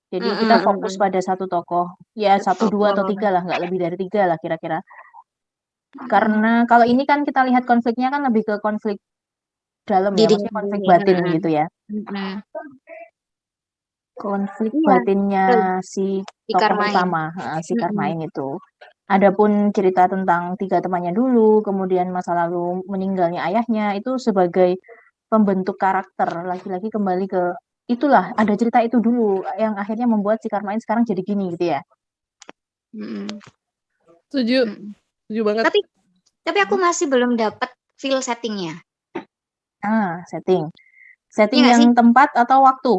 Jadi kita fokus pada satu tokoh, ya 1, 2 atau 3 lah, nggak lebih dari 3 lah kira-kira. Karena kalau ini kan kita lihat konfliknya kan lebih ke konflik dalam ya, Diri maksudnya konflik sendiri. batin gitu ya. Konflik batinnya si Si tokoh Carmine. utama, si Carmine itu. Adapun cerita tentang 3 temannya dulu, kemudian masa lalu meninggalnya ayahnya, itu sebagai pembentuk karakter. Lagi-lagi kembali ke itulah, ada cerita itu dulu yang akhirnya membuat si Carmine sekarang jadi gini gitu ya. Setuju. Setuju banget. Tapi aku masih belum dapat feel settingnya. Setting. Setting Iya nggak yang sih? tempat atau waktu?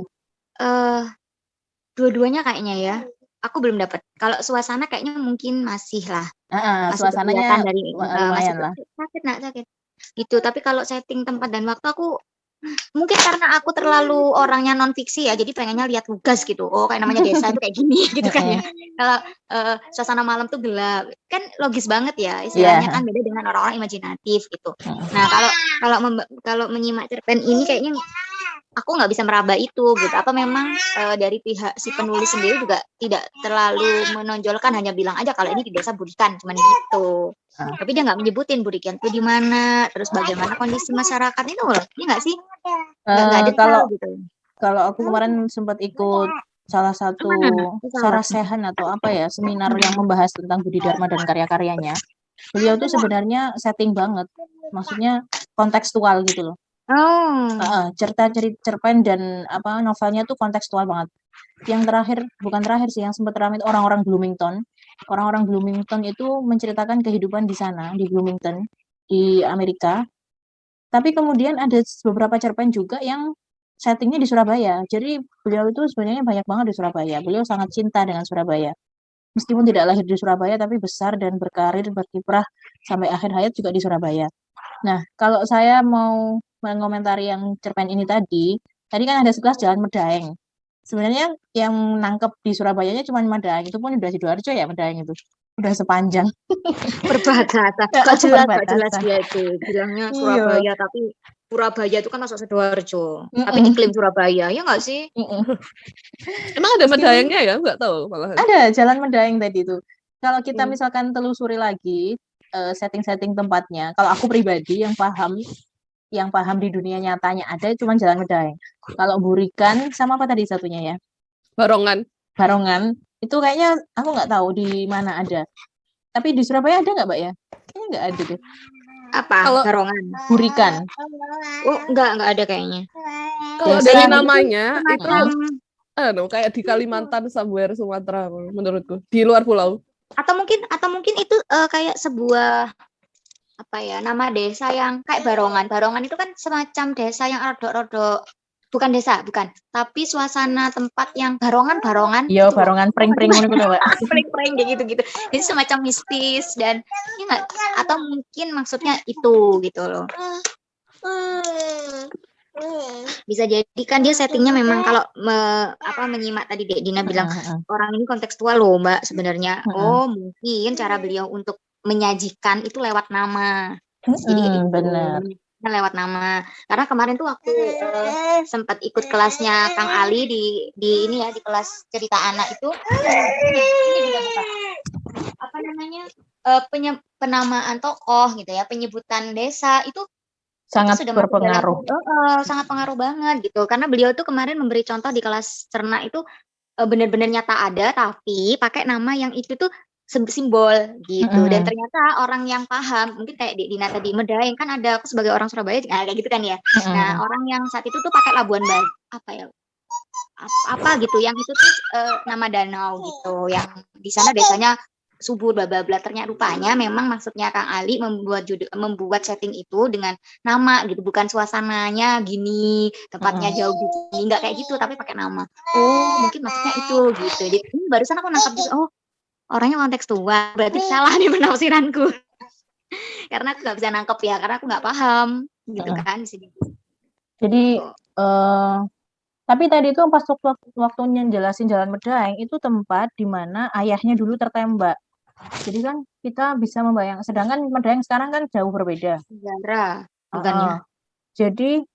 Dua-duanya kayaknya ya. Aku belum dapat. Kalau suasana kayaknya mungkin masih lah. Masih Suasananya kelihatan dari lumayan lah. sakit. Gitu. Tapi kalau setting tempat dan waktu aku mungkin karena aku terlalu orangnya non fiksi ya, jadi pengennya lihat tugas gitu. Oh, kayak namanya desa itu kayak gini gitu kan ya. Kalau suasana malam tuh gelap, kan logis banget ya. Istilahnya kan beda dengan orang-orang imajinatif gitu. Nah, kalau menyimak cerpen ini kayaknya aku nggak bisa meraba itu gitu. Apa memang dari pihak si penulis sendiri juga tidak terlalu menonjolkan, hanya bilang aja kalau ini di desa Budikan, cuman gitu. Tapi dia nggak menyebutin Budikan itu di mana, terus bagaimana kondisi masyarakat itu loh. Ini nggak sih? Nggak detail gitu. Kalau aku kemarin sempat ikut salah satu sarasehan atau apa ya, seminar yang membahas tentang Budi Dharma dan karya-karyanya. Beliau tuh sebenarnya setting banget, maksudnya kontekstual gitu loh. Cerita cerpen dan novelnya tuh kontekstual banget. Yang terakhir, bukan terakhir sih, yang sempat ramai orang-orang Bloomington. Orang-orang Bloomington itu menceritakan kehidupan di sana, di Bloomington, di Amerika. Tapi kemudian ada beberapa cerpen juga yang settingnya di Surabaya. Jadi beliau itu sebenarnya banyak banget di Surabaya. Beliau sangat cinta dengan Surabaya. Meskipun tidak lahir di Surabaya, tapi besar dan berkarir, berkiprah sampai akhir hayat juga di Surabaya. Nah, kalau saya mau mengomentari yang cerpen ini tadi kan ada 11 Jalan Medaeng. Sebenarnya yang nangkep di Surabayanya cuma Medaeng, itu pun udah Sidoarjo ya Medaeng itu. Udah sepanjang. Perbatasan. Gak jelas dia itu. Bilangnya Surabaya, tapi Surabaya itu kan masuk Sidoarjo. Tapi diklaim Surabaya, ya nggak sih? Emang ada Medaengnya ya? Nggak tahu malahan. Ada Jalan Medaeng tadi itu. Kalau kita misalkan telusuri lagi setting-setting tempatnya, kalau aku pribadi yang paham di dunia nyatanya ada cuma Jalan Medaeng. Kalau Burikan sama apa tadi satunya ya? Barongan. Itu kayaknya aku nggak tahu di mana ada. Tapi di Surabaya ada nggak, Mbak ya? Kayaknya nggak ada deh. Apa? Barongan. Burikan. Oh, nggak ada kayaknya. Kalau dari namanya itu kayak di Kalimantan, somewhere Sumatera menurutku, di luar pulau. Atau mungkin itu kayak sebuah nama desa yang kayak Barongan. Barongan itu kan semacam desa yang rodok-rodok, bukan desa, tapi suasana tempat yang barongan. Iya, barongan pring-pring ngono kuwi, Mbak. Pring-pring gitu. Jadi semacam mistis dan atau mungkin maksudnya itu gitu loh. Bisa jadi kan dia settingnya memang kalau menyimak tadi Dek Dina bilang orang ini kontekstual loh Mbak sebenarnya. Oh, mungkin cara beliau untuk menyajikan itu lewat nama. Jadi benar. Lewat nama. Karena kemarin tuh aku sempat ikut kelasnya Kang Ali di ini ya, di kelas cerita anak itu. Ini juga penamaan tokoh gitu ya, penyebutan desa itu sangat sudah berpengaruh. Sangat pengaruh banget gitu. Karena beliau tuh kemarin memberi contoh di kelas cerna itu benar-benar nyata ada, tapi pakai nama yang itu tuh simbol gitu. Dan ternyata orang yang paham, mungkin kayak Dina tadi, Medaeng kan ada, aku sebagai orang Surabaya kayak gitu kan ya. Nah, orang yang saat itu tuh pakai Labuan Bajo, apa gitu, yang itu tuh nama danau gitu, yang di sana desanya subur bla bla bla. Ternyata rupanya memang maksudnya Kang Ali membuat setting itu dengan nama gitu, bukan suasananya gini, tempatnya jauh gini, nggak kayak gitu, tapi pakai nama. Oh, mungkin maksudnya itu gitu. Jadi barusan aku nangkap juga, oh orangnya kontekstual, berarti salah nih penafsiranku. Karena aku nggak bisa nangkep ya, karena aku nggak paham gitu kan di sini. Jadi tapi tadi itu pas waktunya jelasin Jalan Medaeng itu tempat di mana ayahnya dulu tertembak. Jadi kan kita bisa membayangkan, sedangkan Medaeng sekarang kan jauh berbeda. Sejarah, bukannya. Jadi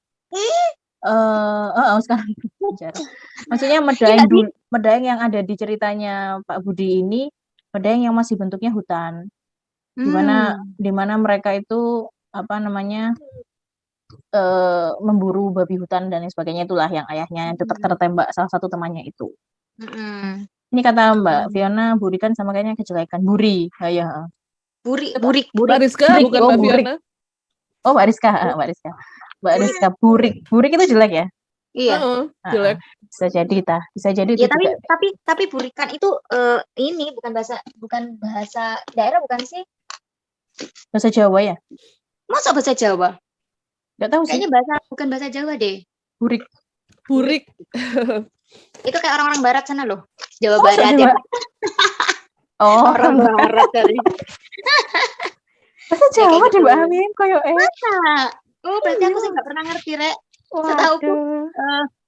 sekarang Sejarah. Maksudnya Medaeng yang ada di ceritanya Pak Budi ini, Medaeng yang masih bentuknya hutan, di mana mereka itu apa namanya memburu babi hutan dan lain sebagainya, itulah yang ayahnya tertembak salah satu temannya itu. Ini kata Mbak Fiona, Buri kan sama kayaknya kejelekan. Buri, ya. Burik. Mbak Rizka, Burik, bukan oh, Mbak burik. Fiona. Oh, Mbak Rizka, Burik. Burik itu jelek ya? Iya. Jelek. Bisa jadi Ya, itu juga. tapi burikan itu ini bukan bahasa daerah bukan sih? Bahasa Jawa ya? Masa bahasa Jawa? Nggak tahu sih. Kayaknya bukan bahasa Jawa deh. Burik. Itu kayak orang-orang barat sana loh. Jawa Barat ya. Oh, Orang barat tadi. bahasa Jawa gitu. deh Mbak Amin, koyo Oh, berarti aku sih nggak pernah ngerti, Rek.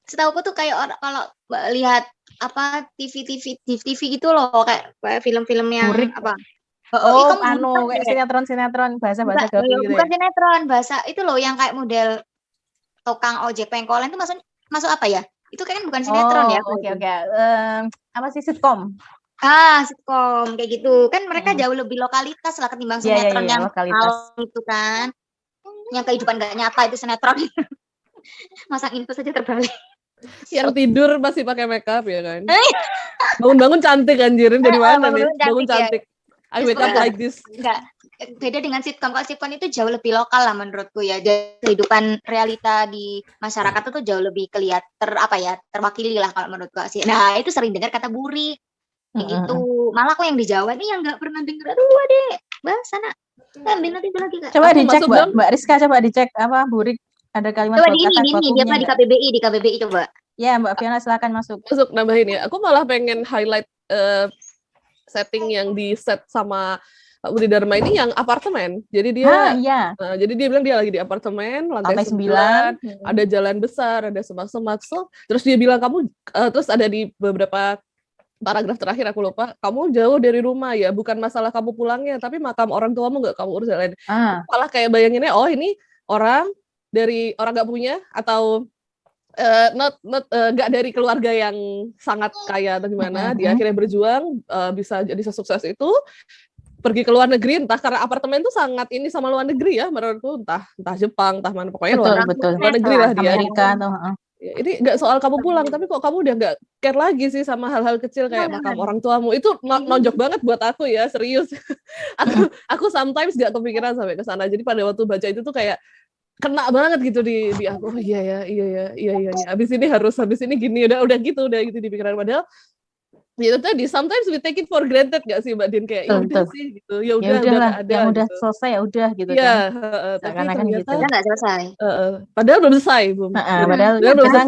Setauku tuh kayak orang kalau lihat apa TV gitu loh, kayak film-film yang Burik. apa? Oh, kayak sinetron bahasa gaul gitu bukan ya. Sinetron, bahasa itu loh yang kayak model tukang ojek pengkolan itu masuk apa ya? Itu kan bukan sinetron ya. Oke. Apa sih, sitkom? Sitkom kayak gitu. Kan mereka jauh lebih lokalitas lah ketimbang sinetron yang lokalitas itu kan. Yang kehidupan gak nyata itu sinetron. Masang info saja terbalik. Yang tidur masih pakai makeup ya kan. Bangun-bangun cantik anjir, dari mana nih? Bangun cantik. I wake up like this. Enggak. Beda dengan sitkom. Kalau sitkom itu jauh lebih lokal lah menurutku ya. Jadi, kehidupan realita di masyarakat itu jauh lebih terwakili lah kalau menurutku sih. Nah, itu sering dengar kata buri. Kayak gitu. Malah aku yang di Jawa ini yang nggak pernah dengar. Aduh, Adek. Bahasa nak. Ambil nanti itu lagi, Kak. Coba dicek, Mbak Rizka, coba dicek apa burik. Ada kalimat coba di apa di KBBI coba. Ya, Mbak Fiona silakan masuk nambahin ya. Aku malah pengen highlight setting yang di set sama Pak Budi Dharma ini yang apartemen. Jadi dia jadi dia bilang dia lagi di apartemen lantai 9, ada jalan besar, ada semak-semak. Terus dia bilang terus ada di beberapa paragraf terakhir aku lupa, kamu jauh dari rumah ya, bukan masalah kamu pulangnya, tapi makam orang tuamu nggak kamu urus lain. Malah kayak bayanginnya, oh ini orang nggak punya atau nggak dari keluarga yang sangat kaya atau gimana, dia akhirnya berjuang bisa jadi sesukses itu, pergi ke luar negeri, entah karena apartemen itu sangat ini sama luar negeri ya menurutku, entah Jepang, entah mana, pokoknya luar negeri lah dia. Amerika atau ini nggak soal kamu pulang, tapi kok kamu udah nggak care lagi sih sama hal-hal kecil kayak makam orang tuamu. Itu nonjok banget buat aku ya, serius. aku sometimes nggak kepikiran sampai ke sana. Jadi pada waktu baca itu tuh kayak kena banget gitu di aku. Oh iya ya. Habis ini gini udah gitu di pikiran, padahal itu tadi sometimes we take it for granted gak sih Mbak Din, kayak ya udah sih gitu, ya udah ada yang udah gitu. Selesai ya udah gitu kan. Tapi ternyata nggak selesai. Padahal belum selesai, padahal kita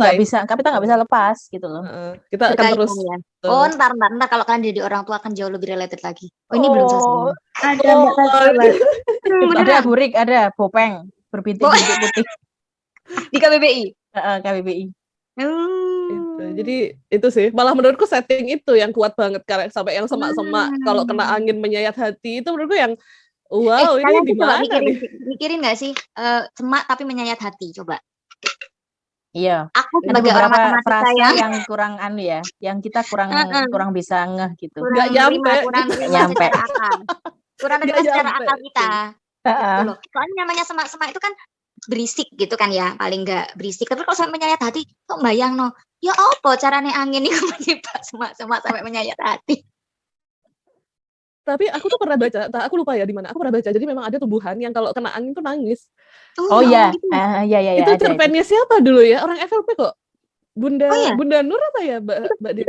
nggak bisa lepas gitu loh. Kita akan terus. Ntar kalau kalian jadi orang tua akan jauh lebih related lagi. Ini belum selesai. Ada burik, ada bopeng berbintik-bintik putih di KBBI. KBBI. Jadi itu sih, malah menurutku setting itu yang kuat banget, karena sampai yang semak-semak kalau kena angin menyayat hati, itu menurutku yang wow, ini di mana nih? Mikirin nggak sih semak tapi menyayat hati, coba. Iya. Aku sebagai orang matematika yang kurang yang kita kurang bisa ngeh gitu. Nggak nyampe. Kurang terima secara akal kita. Gitu loh. Soalnya namanya semak-semak itu kan berisik gitu kan ya, paling nggak berisik, tapi kalau sampai menyayat hati kok bayang ya apa caranya angin itu menyebabkan semak-semak sampai menyayat hati. Tapi aku tuh pernah baca, aku lupa ya di mana, aku pernah baca, jadi memang ada tumbuhan yang kalau kena angin tuh nangis. Iya. Itu cerpennya siapa dulu ya, orang FLP kok, Bunda Nur apa ya Mbak Din?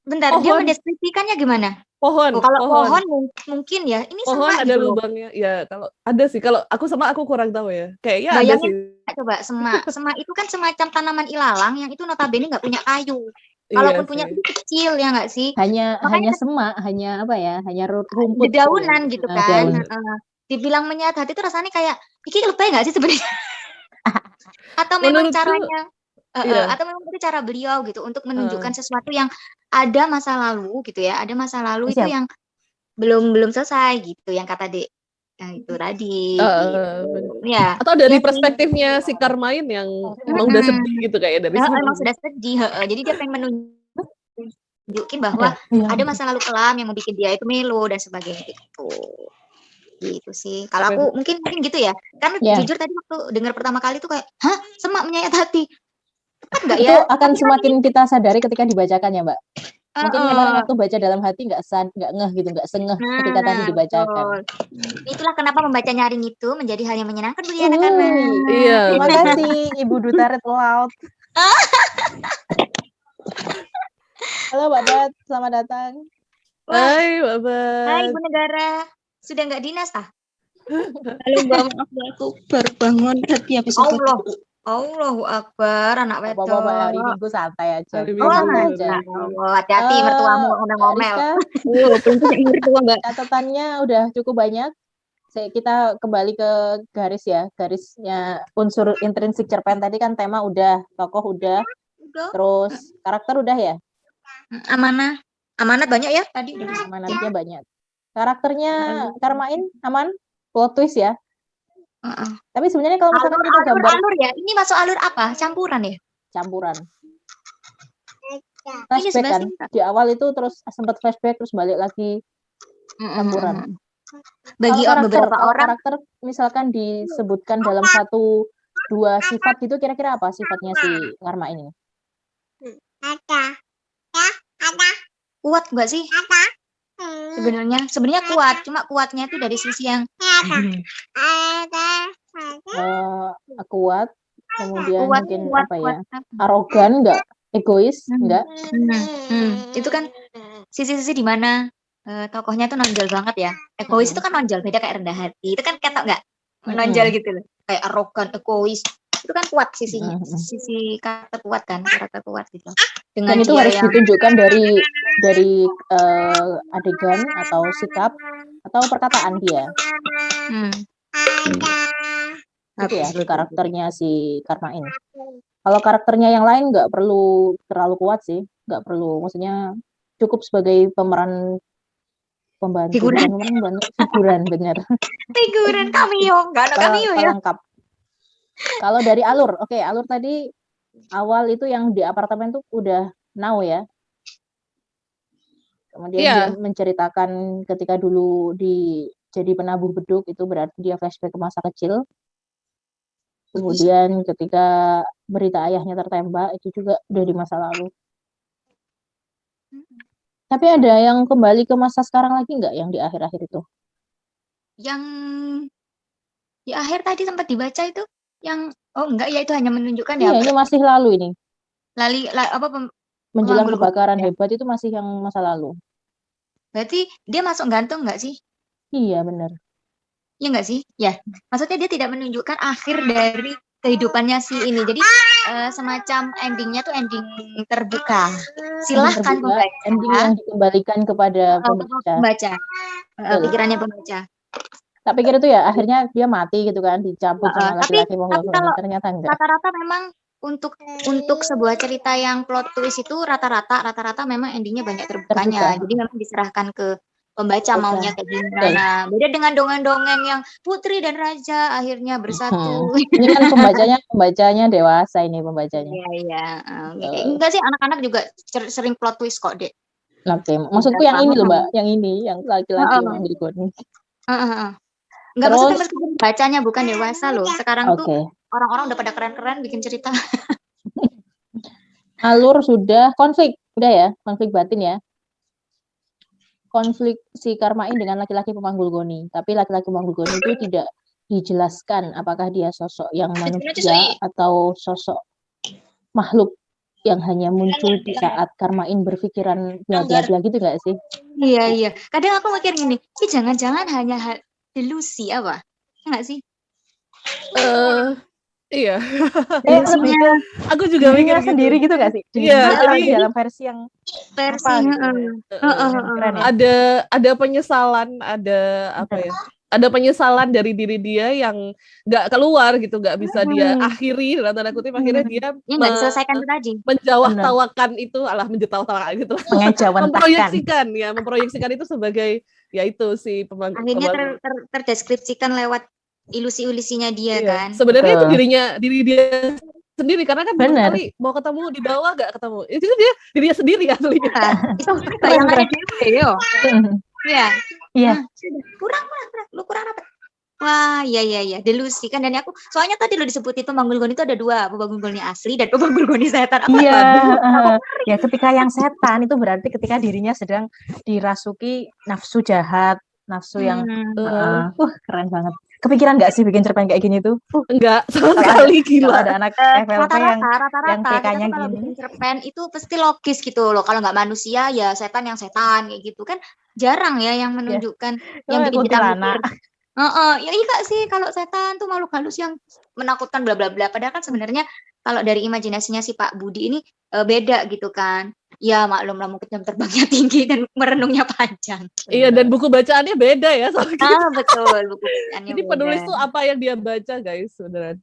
Bentar, dia mendeskripsikannya gimana? Pohon. Kalau pohon mungkin ya. Ini pohon ada gitu lubangnya. Ya, kalau ada sih. Kalau aku kurang tahu ya. Kayaknya ada sih. Coba semak. Semak itu kan semacam tanaman ilalang yang itu notabene nggak punya kayu. Kalaupun punya itu kecil ya nggak sih? Hanya semak, hanya apa ya? Hanya rumput. Dedaunan gitu kan. Dibilang menyayat hati itu rasanya kayak iki lebay nggak sih sebenarnya? Atau memang caranya? Atau memang itu cara beliau gitu untuk menunjukkan sesuatu yang ada masa lalu gitu ya, ada masa lalu itu yang belum selesai gitu, yang kata Dek Nah, itu tadi bener. gitu. Ya. Atau dari Ya sih. perspektifnya si Karmain yang emang udah sedih gitu kayak dari Emang sebelumnya. sudah sedih. Jadi dia pengen menunjukin bahwa Iya. ada masa lalu kelam yang membuat dia itu melo dan sebagainya gitu. Gitu sih. Kalau aku mungkin gitu ya. Karena Ya. jujur tadi waktu dengar pertama kali tuh kayak, hah, semak menyayat hati. Kan enggak Itu ya? akan semakin kita sadari ketika dibacakan ya, Mbak. Mungkin kemarin Heeh. waktu baca dalam hati nggak ngeh gitu, nggak sengeh ketika tadi Nah, dibacakan. betul. Itulah kenapa membaca nyaring itu menjadi hal yang menyenangkan bagi anak-anak. Iya. Terima bener. kasih Ibu Duta Red Laut. Halo Mbak Bat, selamat datang. Wah, Hai, hai Babat. Ibu Negara. Sudah nggak dinas ah? Halo Mbak, maaf ya, aku baru bangun tadi habis sholat. Allahu Akbar, anak Apa-apa Mbak, hari wedok. Minggu santai aja. Hari Oh, Minggu. Santai aja. hati-hati mertuamu ngomel-ngomel. Rizka, Belum punya mertua Mbak. catatannya udah cukup banyak. Kita kembali ke garis ya, garisnya unsur intrinsik cerpen tadi kan tema udah, tokoh udah, Udah. terus karakter udah ya, Amanat banyak ya tadi udah. amanatnya banyak. Karakternya Karmain aman, plot twist ya. Tapi sebenarnya kalau misalkan kita gambar Alur ya. Ini masuk alur apa? Campuran ya? campuran. Ini Flashback kan, sebenarnya di awal itu terus sempat flashback terus balik lagi campuran. bagi Kalau beberapa orang karakter misalkan disebutkan dalam 1-2 sifat gitu, kira-kira apa sifatnya si Karma ini? kuat nggak sih? Sebenarnya kuat, cuma kuatnya itu dari sisi yang Kuat, kemudian kuat, mungkin kuat, apa kuat. ya? Arogan enggak? Egois enggak? Itu kan sisi-sisi di mana tokohnya tuh nonjol banget ya. Egois itu kan nonjol, beda kayak rendah hati. Itu kan ketok nggak? Nonjol gitu loh. Kayak arogan, egois. Itu kan kuat sisinya, sisi karakter kuat kan, karakter kuat gitu. Dan itu harus ditunjukkan dari adegan atau sikap atau perkataan dia. Itu ya karakternya si Karma ini. Kalau karakternya yang lain nggak perlu terlalu kuat sih, nggak perlu, maksudnya cukup sebagai pemeran pembantu, figuran bener. Figuran cameo, nggak ada cameo ya. Lengkap. Kalau dari alur, alur tadi awal itu yang di apartemen tuh udah now ya. Kemudian dia menceritakan ketika dulu jadi penabuh beduk, itu berarti dia flashback ke masa kecil. Kemudian ketika berita ayahnya tertembak, itu juga udah di masa lalu. Tapi ada yang kembali ke masa sekarang lagi nggak yang di akhir-akhir itu? Yang di akhir tadi sempat dibaca itu, yang enggak ya, itu hanya menunjukkan ya. Iya, ini masih lalu ini. Menjelang kebakaran hebat itu masih yang masa lalu. Berarti dia masuk gantung nggak sih? Iya, benar. Iya nggak sih? Ya, maksudnya dia tidak menunjukkan akhir dari kehidupannya si ini. Jadi semacam endingnya tuh ending terbuka. Silahkan membaca. Ending yang dikembalikan kepada pembaca. Pikirannya pembaca. Tak pikir itu ya akhirnya dia mati gitu kan, dicabut sama laki-laki tapi ternyata enggak. Rata-rata memang untuk sebuah cerita yang plot twist itu rata-rata memang endingnya banyak terbukanya. Jadi memang diserahkan ke pembaca maunya kayak gimana. Beda dengan dongeng-dongeng yang putri dan raja akhirnya bersatu. Ini kan pembacanya dewasa ini pembacanya. Iya. Enggak sih, anak-anak juga sering plot twist kok, Dek. Oke, maksudku yang ini loh, Mbak, yang ini, yang laki-laki yang berikutnya. Enggak, maksudnya meskipun bacanya bukan dewasa loh. Sekarang tuh orang-orang udah pada keren-keren bikin cerita. Alur sudah, konflik udah ya, konflik batin ya. Konflik si Karmain dengan laki-laki pemanggul goni. Tapi laki-laki pemanggul goni itu tidak dijelaskan apakah dia sosok yang manusia atau sosok makhluk yang hanya muncul di saat Karmain berpikiran bla bla bla gitu nggak sih? Iya. Kadang aku mikir gini, jangan-jangan hanya delusi apa? Enggak sih? Iya. Aku juga mikir sendiri gitu gak sih? Iya, jadi dalam versi yang ada penyesalan, ada apa ya? Ada penyesalan dari diri dia yang nggak keluar gitu, nggak bisa dia akhiri dalam tanda kutip, akhirnya dia nggak diselesaikan itu tadi. Menjawab-tawakan itu, memproyeksikan itu sebagai ya itu si Akhirnya terdeskripsikan lewat ilusi-ilusinya dia Iya. kan. Sebenarnya itu Betul. diri dia sendiri karena kan beberapa Benar. kali mau ketemu di bawah gak ketemu. Itu dia dirinya sendiri aslinya. Nah, itu bayangannya dia yo. Iya. Iya. Nah, sudah. Kurang. Lu kurang apa? Wah, iya, delusi kan. Dan aku, soalnya tadi lo disebut itu Pemanggul itu ada 2, Pemanggul asli dan Pemanggul setan. Aku Iya, hebat. ya ketika yang setan itu berarti ketika dirinya sedang dirasuki nafsu jahat, nafsu yang keren banget. Kepikiran nggak sih bikin cerpen kayak gini tuh? Enggak, sama Kalau sekali Kalau gila. ada anak FLP yang Rata-rata TK-nya kita tuh kalau gini. bikin cerpen itu pasti logis gitu loh. Kalau nggak manusia ya setan kayak gitu kan jarang ya yang menunjukkan yang bikin kita kuntilanak. mikir. Ya iya sih kalau setan tuh makhluk halus yang menakutkan bla bla bla. Padahal kan sebenarnya kalau dari imajinasinya si Pak Budi ini beda gitu kan. Ya maklum lah mungkin jam terbangnya tinggi dan merenungnya panjang. Iya, dan buku bacaannya beda ya sama kita. Betul, buku bacaannya Jadi beda. penulis tuh apa yang dia baca guys beneran.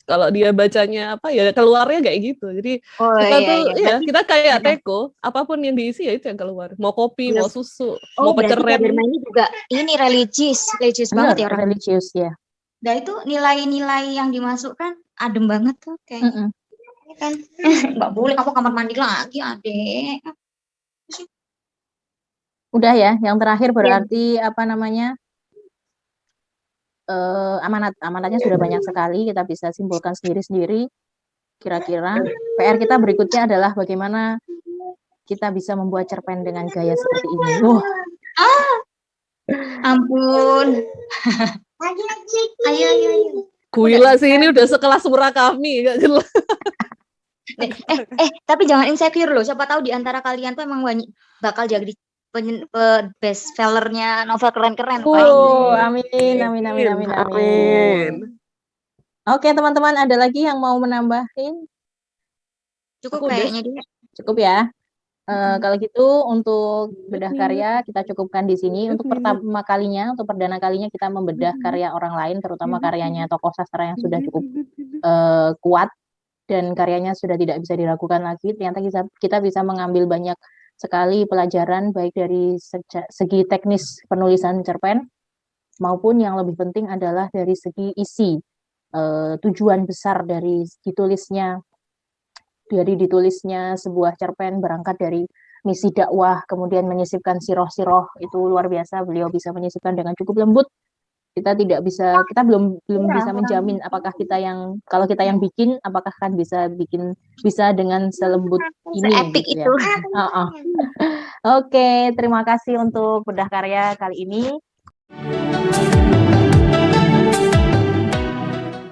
Kalau dia bacanya apa ya keluarnya kayak gitu. Jadi kita tuh ya kita kayak teko, apapun yang diisi ya itu yang keluar. Mau kopi, mau susu, mau peceren. Berarti ini juga ini religius banget ya orang. Religius ya. Nah itu nilai-nilai yang dimasukkan adem banget tuh kayaknya. Kan nggak boleh kamu kamar mandi lagi adek. Udah ya, yang terakhir berarti apa namanya? Amanatnya sudah banyak sekali, kita bisa simpulkan sendiri-sendiri. Kira-kira PR kita berikutnya adalah bagaimana kita bisa membuat cerpen dengan gaya seperti ini. Ampun. Ayo. Gila sih ini udah sekelas Murakami, gak jelas. Tapi jangan insecure loh. Siapa tahu di antara kalian tuh emang bakal jadi best sellernya novel keren-keren. Amin. Oke teman-teman, ada lagi yang mau menambahin? Cukup kayaknya dia. Cukup ya. Kalau gitu untuk bedah karya kita cukupkan di sini. Untuk pertama kalinya, untuk perdana kalinya kita membedah karya orang lain, terutama karyanya tokoh sastra yang sudah cukup kuat dan karyanya sudah tidak bisa diragukan lagi. Ternyata kita bisa mengambil banyak sekali pelajaran baik dari segi teknis penulisan cerpen maupun yang lebih penting adalah dari segi isi, tujuan besar dari ditulisnya sebuah cerpen berangkat dari misi dakwah, kemudian menyisipkan siroh-siroh, itu luar biasa. Beliau bisa menyisipkan dengan cukup lembut. Kita belum bisa menjamin apakah kalau kita yang bikin, apakah kan bisa dengan selembut ini. Epic gitu itu. Ya. Oke, terima kasih untuk bedah karya kali ini.